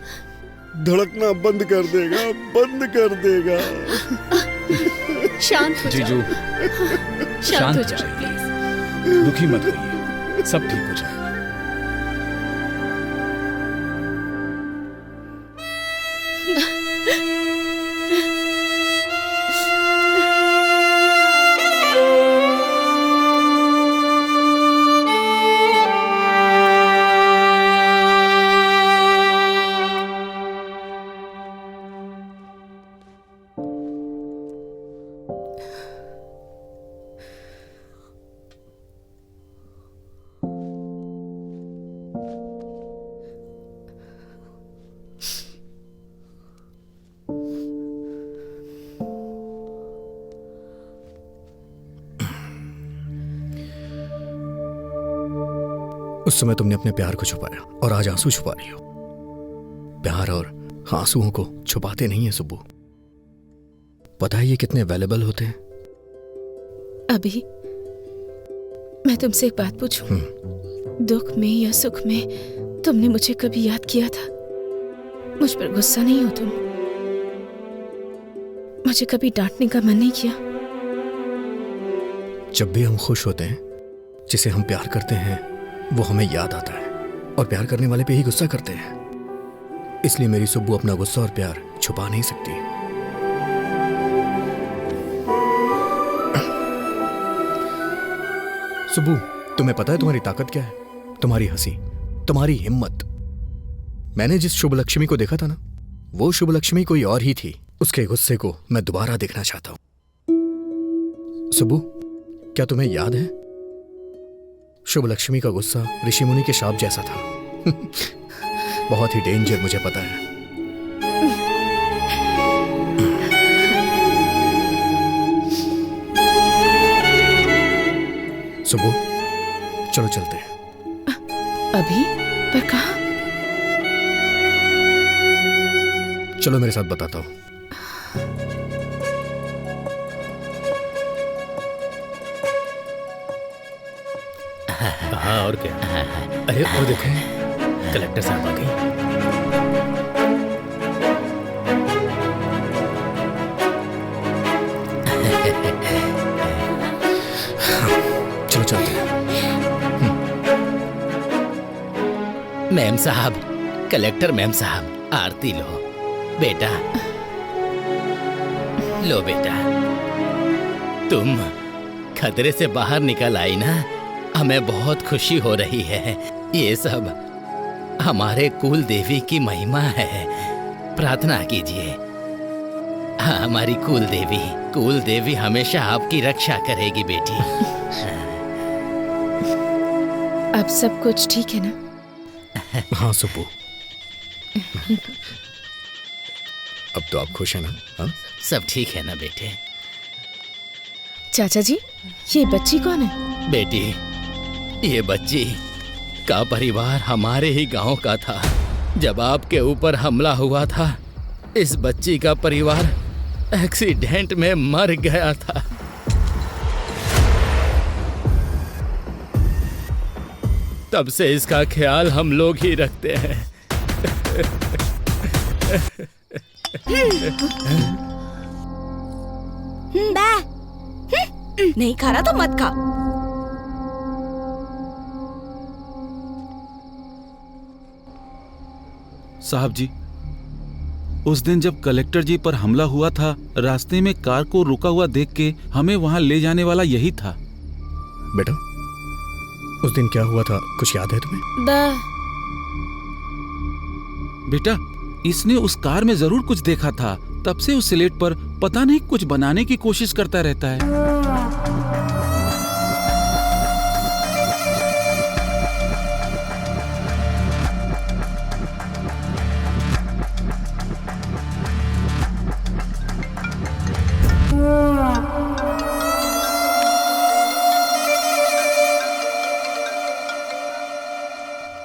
धड़कना बंद कर देगा, बंद कर देगा। शांत हो जीजू, शांत हो जाओ प्लीज। दुखी मत होइए, सब ठीक हो जाएगा। उस समय तुमने अपने प्यार को छुपाया और आज आंसू छुपा रही हो। प्यार और आंसुओं को छुपाते नहीं है सुब्बू। पता है ये कितने वैल्यूएबल होते हैं? अभी मैं तुमसे एक बात पूछूं? दुख में या सुख में तुमने मुझे कभी याद किया था? मुझ पर गुस्सा नहीं हो तुम? मुझे कभी डांटने का मन नहीं किया? जब भी हम खुश होते हैं, जिसे हम प्यार करते हैं वो हमें याद आता है, और प्यार करने वाले पे ही गुस्सा करते हैं। इसलिए मेरी सुब्बू अपना गुस्सा और प्यार छुपा नहीं सकती। सुब्बू, तुम्हें पता है तुम्हारी ताकत क्या है? तुम्हारी हंसी, तुम्हारी हिम्मत। मैंने जिस शुभ लक्ष्मी को देखा था ना, वो शुभ लक्ष्मी कोई और ही थी। उसके गुस्से को मैं दोबारा देखना चाहता हूं। सुब्बू, क्या तुम्हें याद है शुभ लक्ष्मी का गुस्सा ऋषि मुनि के शाप जैसा था। बहुत ही डेंजर, मुझे पता है। सुबह चलो चलते हैं। अभी? पर कहाँ? चलो मेरे साथ बताता हूँ। हाँ और क्या? अरे वो देखो, कलेक्टर साहब आ गई। चलो चलते हैं। मैम साहब, कलेक्टर मैम साहब, आरती लो बेटा। लो बेटा, तुम खतरे से बाहर निकल आई ना, हमें बहुत खुशी हो रही है। ये सब हमारे कुल देवी की महिमा है, प्रार्थना कीजिए। हमारी कुल देवी हमेशा आपकी रक्षा करेगी बेटी। अब सब कुछ ठीक है ना? हाँ सुप्पू, अब तो आप खुश हैं ना? हाँ? सब ठीक है ना बेटे? चाचा जी, ये बच्ची कौन है? बेटी, ये बच्ची का परिवार हमारे ही गांव का था। जब आपके ऊपर हमला हुआ था, इस बच्ची का परिवार एक्सीडेंट में मर गया था। तब से इसका ख्याल हम लोग ही रखते हैं। नहीं खा रहा तो मत खा। साहब जी, उस दिन जब कलेक्टर जी पर हमला हुआ था, रास्ते में कार को रुका हुआ देख के हमें वहां ले जाने वाला यही था। बेटा, उस दिन क्या हुआ था, कुछ याद है तुम्हें? बेटा, इसने उस कार में जरूर कुछ देखा था। तब से उस स्लेट पर पता नहीं कुछ बनाने की कोशिश करता रहता है।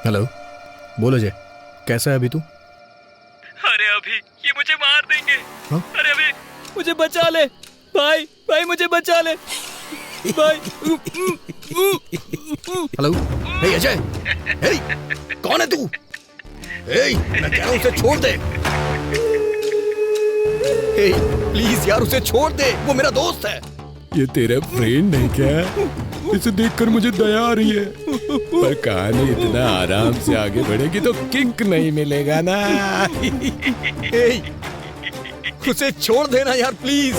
हेलो, बोलो जय, कैसा है अभी तू? अरे अभी ये मुझे मार देंगे। हाँ? अरे अभी मुझे बचा ले भाई, भाई मुझे बचा ले भाई। हेलो, हे अजय, हे, कौन है तू? हे, मैं कह रहा हूँ उसे छोड़ दे। हे, प्लीज यार उसे छोड़ दे, वो मेरा दोस्त है। ये तेरा फ्रेंड है क्या? इसे देखकर मुझे दया आ रही है, पर कहानी इतना आराम से आगे बढ़ेगी तो किक नहीं मिलेगा ना। हे, उसे छोड़ देना यार प्लीज।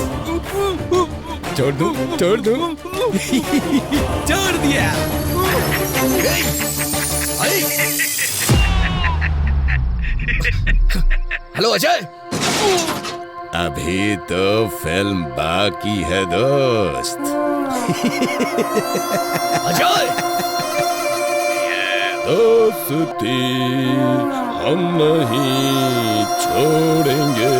छोड़ दूं? छोड़ दूं? छोड़ दिया। हेलो अजय। अभी तो फिल्म बाकी है दोस्त। अजय, दोस्ती हम नहीं छोड़ेंगे।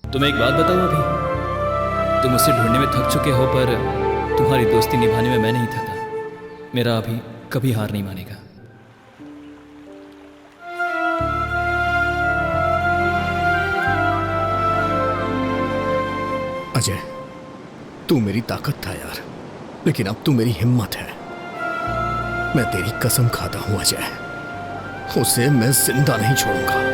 तुम्हें एक बात बताऊं, अभी तुम मुझसे ढूंढने में थक चुके हो, पर तुम्हारी दोस्ती निभाने में मैं नहीं थका। मेरा अभी कभी हार नहीं मानेगा। अजय, तू मेरी ताकत था यार, लेकिन अब तू मेरी हिम्मत है। मैं तेरी कसम खाता हूं अजय, उसे मैं जिंदा नहीं छोड़ूंगा।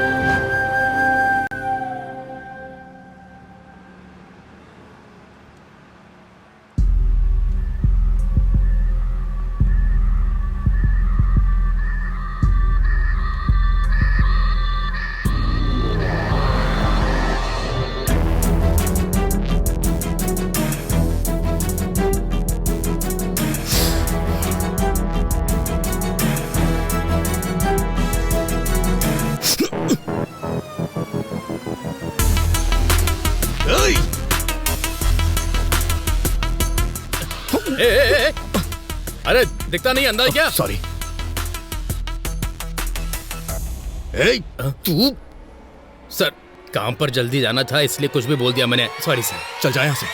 अरे दिखता नहीं अंदर क्या? सॉरी। तू? सर, काम पर जल्दी जाना था इसलिए कुछ भी बोल दिया मैंने। Sorry sir. चल जा यहां से।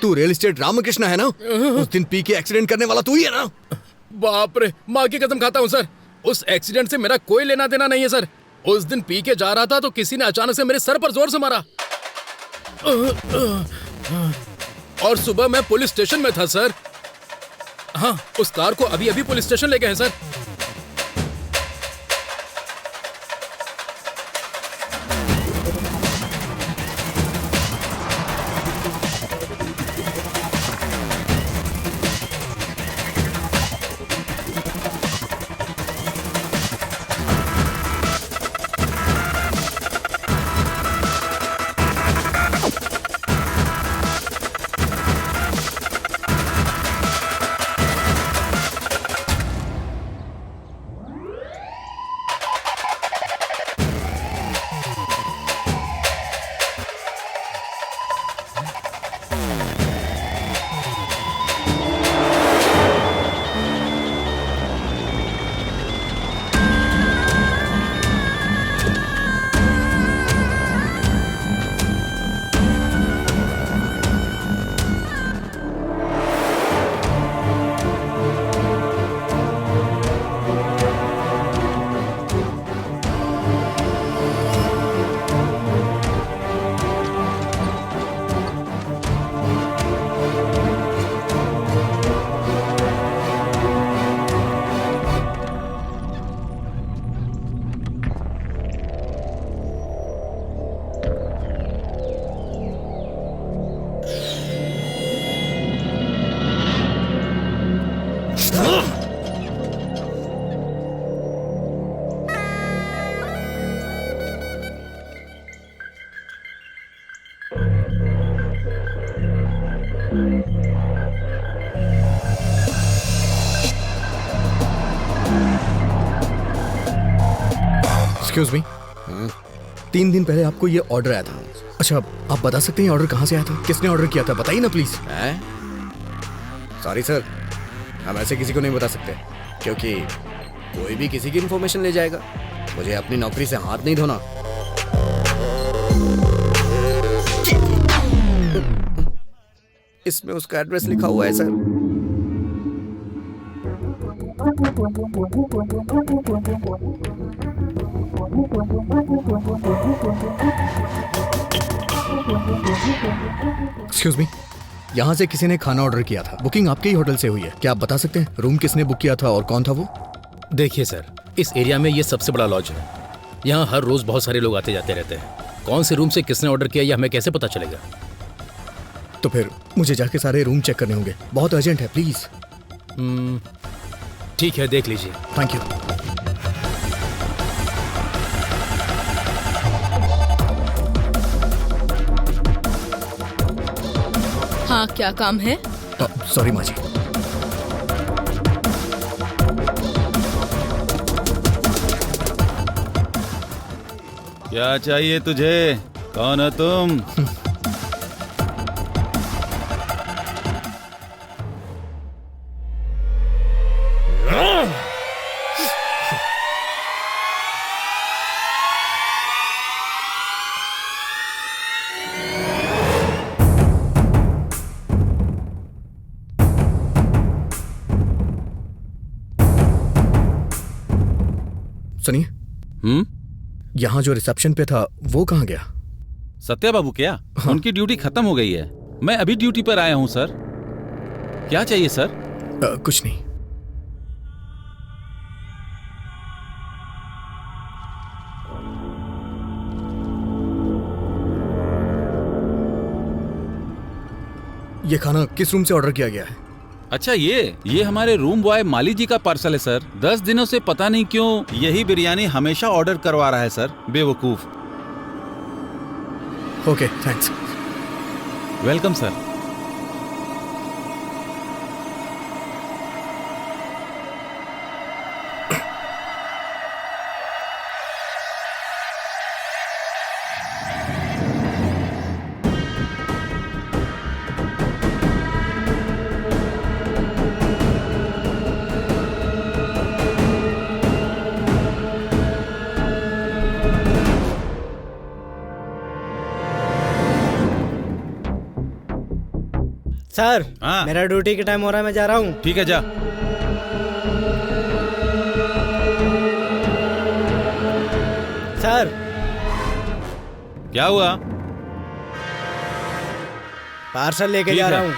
तू रियल एस्टेट रामकृष्ण है ना? उस दिन पी के एक्सीडेंट करने वाला तू ही है ना? बाप रे, माँ की कसम खाता हूँ सर, उस एक्सीडेंट से मेरा कोई लेना देना नहीं है सर। उस दिन पी के जा रहा था तो किसी ने अचानक से मेरे सर पर जोर से मारा और सुबह मैं पुलिस स्टेशन में था सर। हाँ, उस कार को अभी अभी पुलिस स्टेशन ले गए हैं सर। एक्सक्यूज मी, 3 दिन पहले आपको ये ऑर्डर आया था। अच्छा, आप बता सकते हैं ऑर्डर कहाँ से आया था? किसने ऑर्डर किया था? बताइए ना प्लीज। सॉरी सर, हम ऐसे किसी को नहीं बता सकते क्योंकि कोई भी किसी की इन्फॉर्मेशन ले जाएगा। मुझे अपनी नौकरी से हाथ नहीं धोना। इसमें उसका एड्रेस लिखा हुआ है सर। एक्सक्यूज मी, यहाँ से किसी ने खाना ऑर्डर किया था। बुकिंग आपके ही होटल से हुई है। क्या आप बता सकते हैं रूम किसने बुक किया था और कौन था वो? देखिए सर, इस एरिया में ये सबसे बड़ा लॉज है। यहाँ हर रोज बहुत सारे लोग आते जाते रहते हैं। कौन से रूम से किसने ऑर्डर किया ये हमें कैसे पता चलेगा? तो फिर मुझे जाके सारे रूम चेक करने होंगे। बहुत अर्जेंट है, प्लीज। ठीक है, देख लीजिए। Thank you. हाँ, क्या काम है? सॉरी माँ जी। क्या चाहिए तुझे? कौन हो तुम? सुनिए, यहाँ जो रिसेप्शन पे था वो कहाँ गया? सत्या बाबू क्या? हाँ। उनकी ड्यूटी खत्म हो गई है। मैं अभी ड्यूटी पर आया हूँ सर। क्या चाहिए सर? कुछ नहीं। ये खाना किस रूम से ऑर्डर किया गया है? अच्छा, ये हमारे रूम बॉय माली जी का पार्सल है सर। 10 दिनों से पता नहीं क्यों यही बिरयानी हमेशा ऑर्डर करवा रहा है सर, बेवकूफ। Okay, thanks. Welcome sir. Sir, मेरा ड्यूटी का टाइम हो रहा है, मैं जा रहा हूँ। ठीक है, जा। क्या हुआ? पार्सल लेके जा रहा हूँ।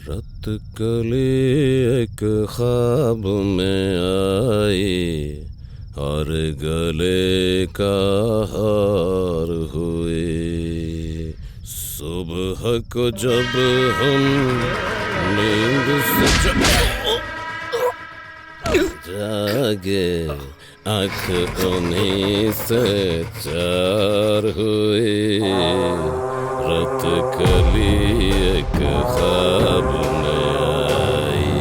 रत कले एक ख्वाब में आई और गले का हार हुए। सुबह को जब हम नींद से जागे आँख उन्हीं से चार हुए। रत कली एक ख्वाब में आई।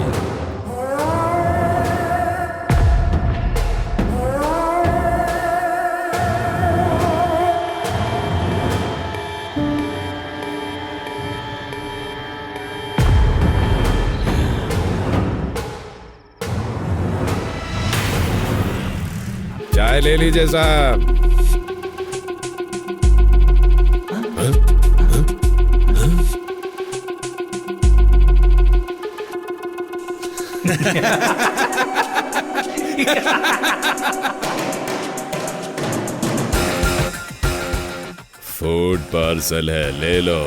चाय ले लीजिए साहब। फूड पार्सल है, ले लो।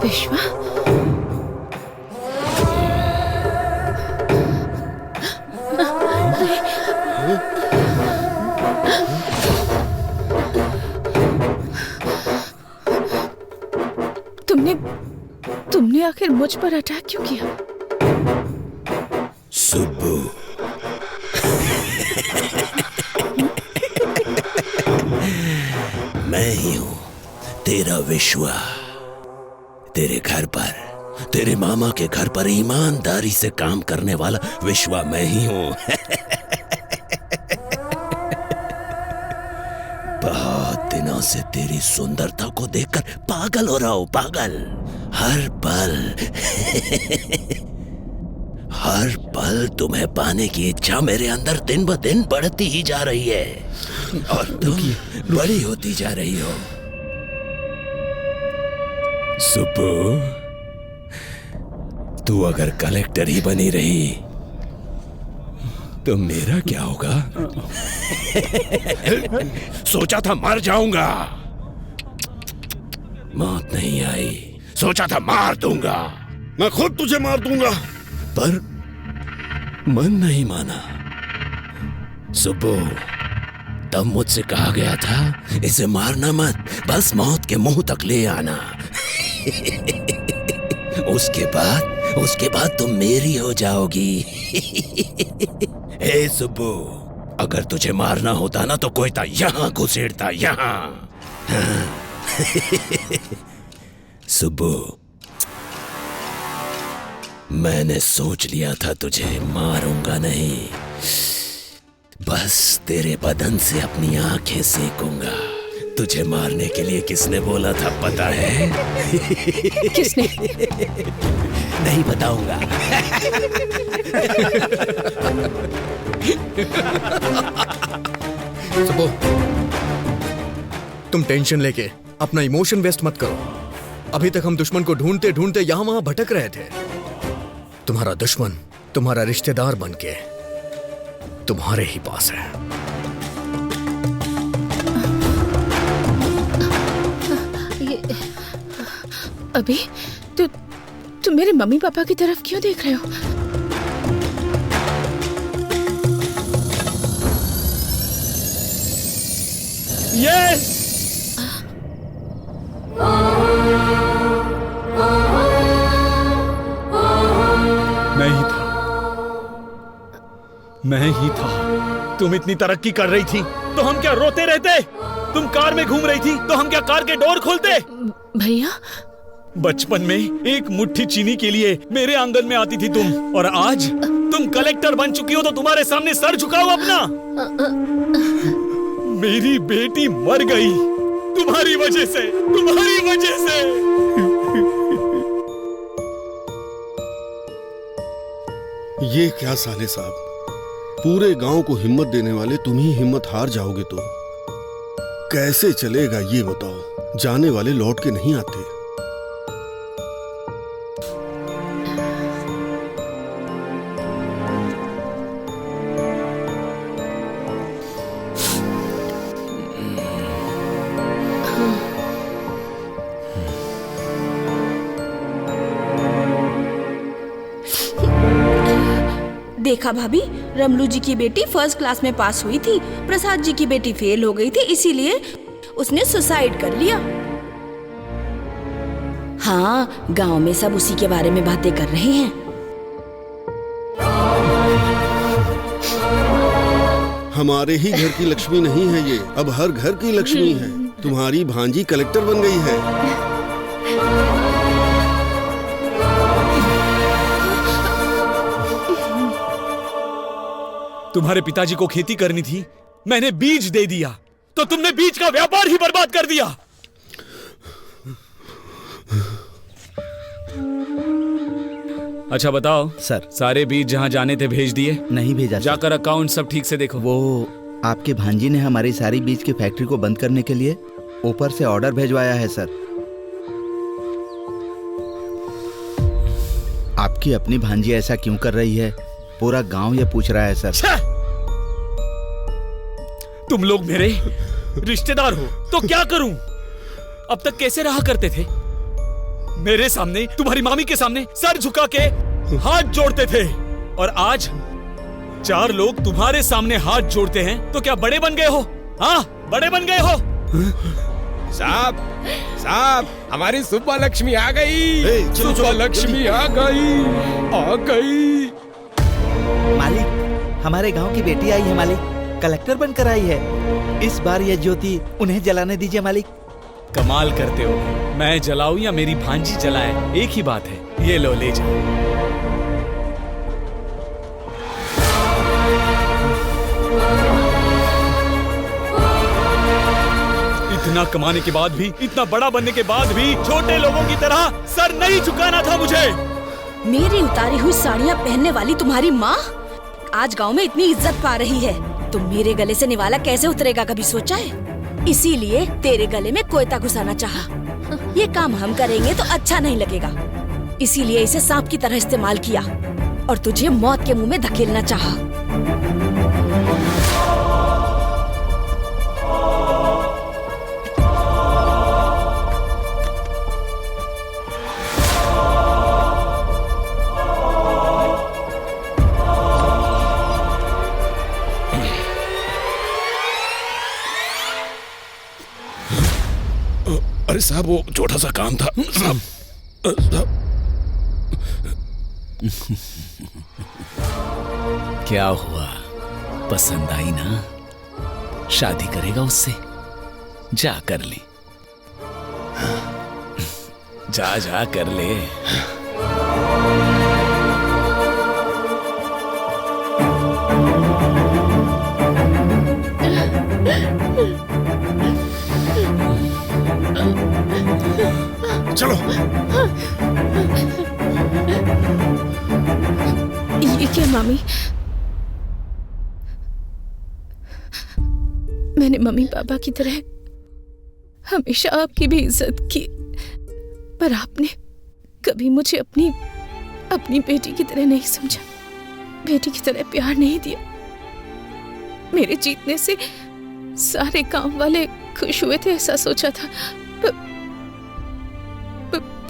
विश्वा, तुमने आखिर मुझ पर अटैक क्यों किया? सुब्बू, मैं ही हूं तेरा विश्वा। तेरे घर पर, तेरे मामा के घर पर ईमानदारी से काम करने वाला विश्वा मैं ही हूं। बहुत दिनों से तेरी सुंदरता को देखकर पागल हो रहा हूं, पागल। हर पल तुम्हें पाने की इच्छा मेरे अंदर दिन ब दिन बढ़ती ही जा रही है और तुम बड़ी होती जा रही हो। सुब्बू, तू अगर कलेक्टर ही बनी रही तो मेरा क्या होगा? सोचा था मर जाऊंगा, मौत नहीं आई। सोचा था मार दूंगा, मैं खुद तुझे मार दूंगा, पर मन नहीं माना। सुब्बू, तब मुझसे कहा गया था इसे मारना मत, बस मौत के मुंह तक ले आना। उसके बाद तुम मेरी हो जाओगी। हे सुब्बू, अगर तुझे मारना होता ना तो कोई था यहां घुसेड़ता, यहां। सुब्बू, मैंने सोच लिया था तुझे मारूंगा नहीं, बस तेरे बदन से अपनी आंखें सेकूंगा। तुझे मारने के लिए किसने बोला था पता है? किसने? नहीं बताऊंगा। सुबो, तुम टेंशन लेके अपना इमोशन वेस्ट मत करो। अभी तक हम दुश्मन को ढूंढते ढूंढते यहां वहां भटक रहे थे। तुम्हारा दुश्मन तुम्हारा रिश्तेदार बनके तुम्हारे ही पास है। अभी तुम मेरे मम्मी पापा की तरफ क्यों देख रहे हो? यस! मैं ही था। तुम इतनी तरक्की कर रही थी तो हम क्या रोते रहते? तुम कार में घूम रही थी तो हम क्या कार के डोर खोलते? भैया, बचपन में एक मुट्ठी चीनी के लिए मेरे आंगन में आती थी तुम, और आज तुम कलेक्टर बन चुकी हो तो तुम्हारे सामने सर झुकाओ अपना। मेरी बेटी मर गई तुम्हारी वजह से, तुम्हारी वजह से। ये क्या साले साहब, पूरे गांव को हिम्मत देने वाले तुम ही हिम्मत हार जाओगे तो कैसे चलेगा ये बताओ? जाने वाले लौट के नहीं आते। देखा भाभी, रमलू जी की बेटी फर्स्ट क्लास में पास हुई थी, प्रसाद जी की बेटी फेल हो गई थी, इसीलिए उसने सुसाइड कर लिया। हाँ, गांव में सब उसी के बारे में बातें कर रहे हैं। हमारे ही घर की लक्ष्मी नहीं है ये, अब हर घर की लक्ष्मी है। तुम्हारी भांजी कलेक्टर बन गई है। तुम्हारे पिताजी को खेती करनी थी, मैंने बीज दे दिया, तो तुमने बीज का व्यापार ही बर्बाद कर दिया। अच्छा बताओ सर, सारे बीज जहाँ जाने थे भेज दिए? नहीं भेजा सर। जाकर अकाउंट सब ठीक से देखो। वो आपके भांजी ने हमारी सारी बीज की फैक्ट्री को बंद करने के लिए ऊपर से ऑर्डर भेजवाया है सर। आपकी अपनी भांजी ऐसा क्यों कर रही है, पूरा गांव ये पूछ रहा है सर। तुम लोग मेरे रिश्तेदार हो तो क्या करूं? अब तक कैसे रहा करते थे? मेरे सामने, तुम्हारी मामी के सामने सर झुका के हाथ जोड़ते थे, और आज 4 लोग तुम्हारे सामने हाथ जोड़ते हैं तो क्या बड़े बन गए हो? हाँ, बड़े बन गए हो? साहब, साहब, हमारी सुब्बा लक्ष्मी आ गई। सुब्बा लक्ष्मी आ गई, आ गई। मालिक, हमारे गांव की बेटी आई है मालिक, कलेक्टर बनकर आई है। इस बार ये ज्योति उन्हें जलाने दीजिए मालिक। कमाल करते हो, मैं जलाऊं या मेरी भांजी जलाए, एक ही बात है। ये लो, ले जाओ। इतना कमाने के बाद भी, इतना बड़ा बनने के बाद भी छोटे लोगों की तरह सर नहीं झुकाना था मुझे। मेरी उतारी हुई साड़ियाँ पहनने वाली तुम्हारी माँ आज गांव में इतनी इज्जत पा रही है, तो मेरे गले से निवाला कैसे उतरेगा, कभी सोचा है? इसीलिए तेरे गले में कोयता घुसाना चाहा। ये काम हम करेंगे तो अच्छा नहीं लगेगा, इसीलिए इसे सांप की तरह इस्तेमाल किया और तुझे मौत के मुंह में धकेलना चाहा। अरे साहब, वो छोटा सा काम था साहब। क्या हुआ, पसंद आई ना? शादी करेगा उससे? जा कर ले, जा जा कर ले। चलो। ये क्या मामी? मैंने मम्मी पापा की तरह हमेशा आपकी भी इज्जत की, पर आपने कभी मुझे अपनी बेटी की तरह नहीं समझा, बेटी की तरह प्यार नहीं दिया। मेरे जीतने से सारे काम वाले खुश हुए थे ऐसा सोचा था,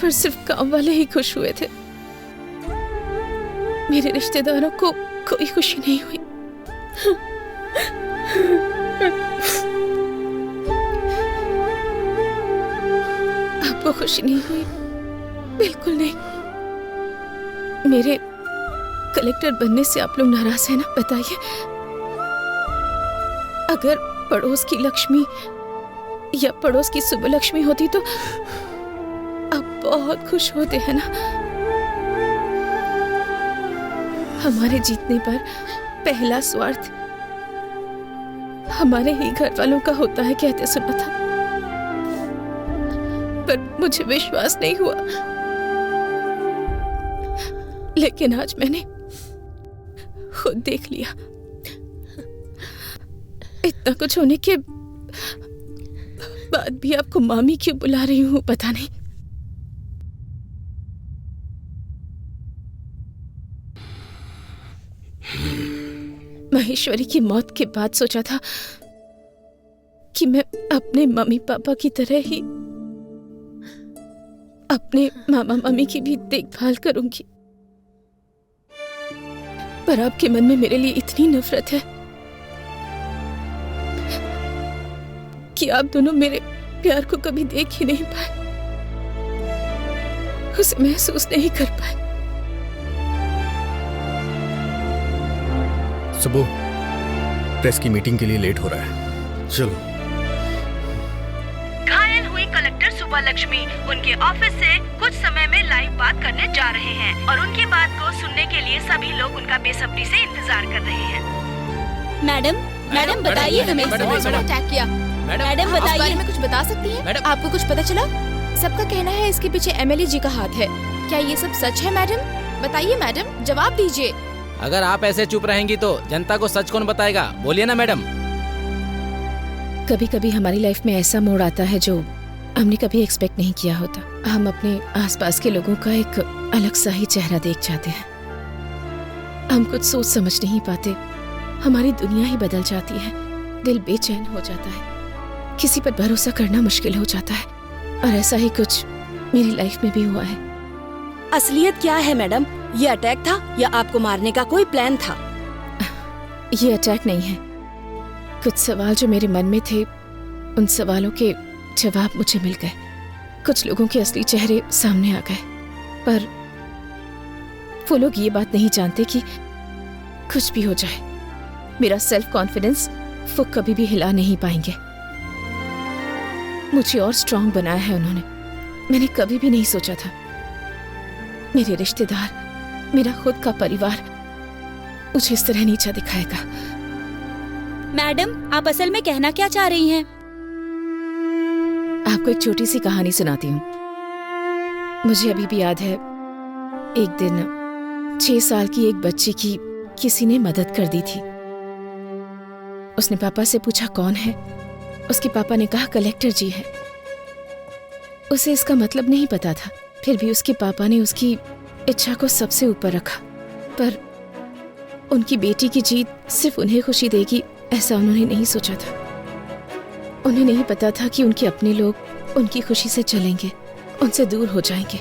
पर सिर्फ काम वाले ही खुश हुए थे। मेरे रिश्तेदारों को कोई खुशी नहीं हुई। आपको खुशी नहीं हुई? बिल्कुल नहीं। मेरे कलेक्टर बनने से आप लोग नाराज हैं ना? बताइए। अगर पड़ोस की लक्ष्मी या पड़ोस की सुबह लक्ष्मी होती तो आप बहुत खुश होते हैं ना? हमारे जीतने पर पहला स्वार्थ हमारे ही घर वालों का होता है कहते सुना था, पर मुझे विश्वास नहीं हुआ। लेकिन आज मैंने खुद देख लिया। इतना कुछ होने के बाद भी आपको मामी क्यों बुला रही हूँ पता नहीं। महेश्वरी की मौत के बाद सोचा था कि मैं अपने मम्मी पापा की तरह ही अपने मामा मम्मी की भी देखभाल करूंगी, पर आपके मन में मेरे लिए इतनी नफरत है कि आप दोनों मेरे प्यार को कभी देख ही नहीं पाए, उसे महसूस नहीं कर पाए। सुबह प्रेस की मीटिंग के लिए लेट हो रहा है, चलो। घायल हुई कलेक्टर सुबह लक्ष्मी उनके ऑफिस से कुछ समय में लाइव बात करने जा रहे हैं और उनकी बात को सुनने के लिए सभी लोग उनका बेसब्री से इंतजार कर रहे हैं। मैडम मैडम बताइए हमें अटैक किया। मैडम आप इस बताइए। बारे में कुछ बता सकती हैं? आपको कुछ पता चला? सबका कहना है इसके पीछे एमएलए जी का हाथ है। क्या ये सब सच है मैडम? बताइए मैडम, जवाब दीजिए। अगर आप ऐसे चुप रहेंगी तो जनता को सच कौन बताएगा? बोलिए ना मैडम। कभी कभी हमारी लाइफ में ऐसा मोड़ आता है जो हमने कभी एक्सपेक्ट नहीं किया होता। हम अपने आसपास के लोगों का एक अलग सा ही चेहरा देख जाते हैं। हम कुछ सोच समझ नहीं पाते, हमारी दुनिया ही बदल जाती है, दिल बेचैन हो जाता है, किसी पर भरोसा करना मुश्किल हो जाता है। और ऐसा ही कुछ मेरी लाइफ में भी हुआ है। असलियत क्या है मैडम? ये अटैक था या आपको मारने का कोई प्लान था? ये अटैक नहीं है। कुछ सवाल जो मेरे मन में थे, उन सवालों के जवाब मुझे मिल गए। कुछ लोगों के असली चेहरे सामने आ गए, पर वो लोग ये बात नहीं जानते कि कुछ भी हो जाए, मेरा सेल्फ कॉन्फिडेंस वो कभी भी हिला नहीं पाएंगे। मुझे और स्ट्रांग बनाया है उन्होंने। मैंने कभी भी नहीं सोचा था मेरे रिश्तेदार, मेरा खुद का परिवार मुझे इस तरह नीचा दिखाएगा। मैडम आप असल में कहना क्या चाह रही हैं? आपको एक छोटी सी कहानी सुनाती हूँ। मुझे अभी भी याद है, एक दिन 6 साल की एक बच्ची की किसी ने मदद कर दी थी। उसने पापा से पूछा कौन है। उसके पापा ने कहा कलेक्टर जी है। उसे इसका मतलब नहीं पता था, फिर भी उसके पापा ने उसकी इच्छा को सबसे ऊपर रखा। पर उनकी बेटी की जीत सिर्फ उन्हें खुशी देगी ऐसा उन्होंने नहीं सोचा था। उन्हें नहीं पता था कि उनके अपने लोग उनकी खुशी से चलेंगे, उनसे दूर हो जाएंगे।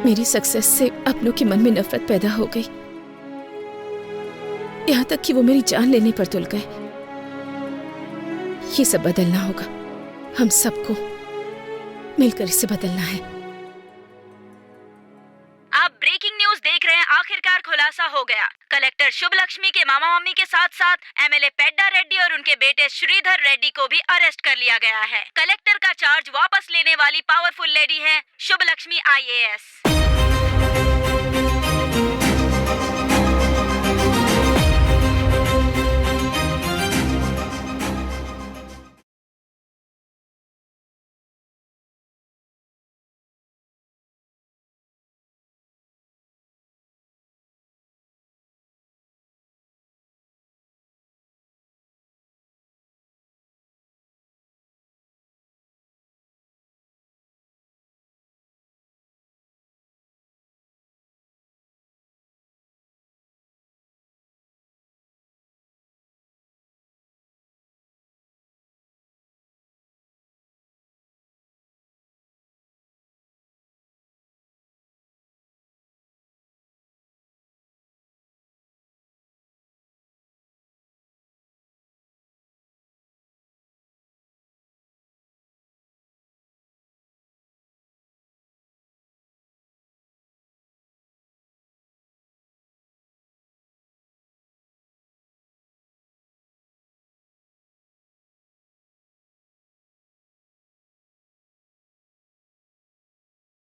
मेरी सक्सेस से अपनों के मन में नफरत पैदा हो गई, यहाँ तक कि वो मेरी जान लेने पर तुल गए। ये सब बदलना होगा, हम सबको मिलकर इसे बदलना है। आप ब्रेकिंग न्यूज देख रहे हैं। आखिरकार खुलासा हो गया। कलेक्टर शुभ लक्ष्मी के मामा मामी के साथ साथ एमएलए पेड्डा रेड्डी और उनके बेटे श्रीधर रेड्डी को भी अरेस्ट कर लिया गया है। कलेक्टर का चार्ज वापस लेने वाली पावरफुल लेडी है शुभ लक्ष्मी IAS।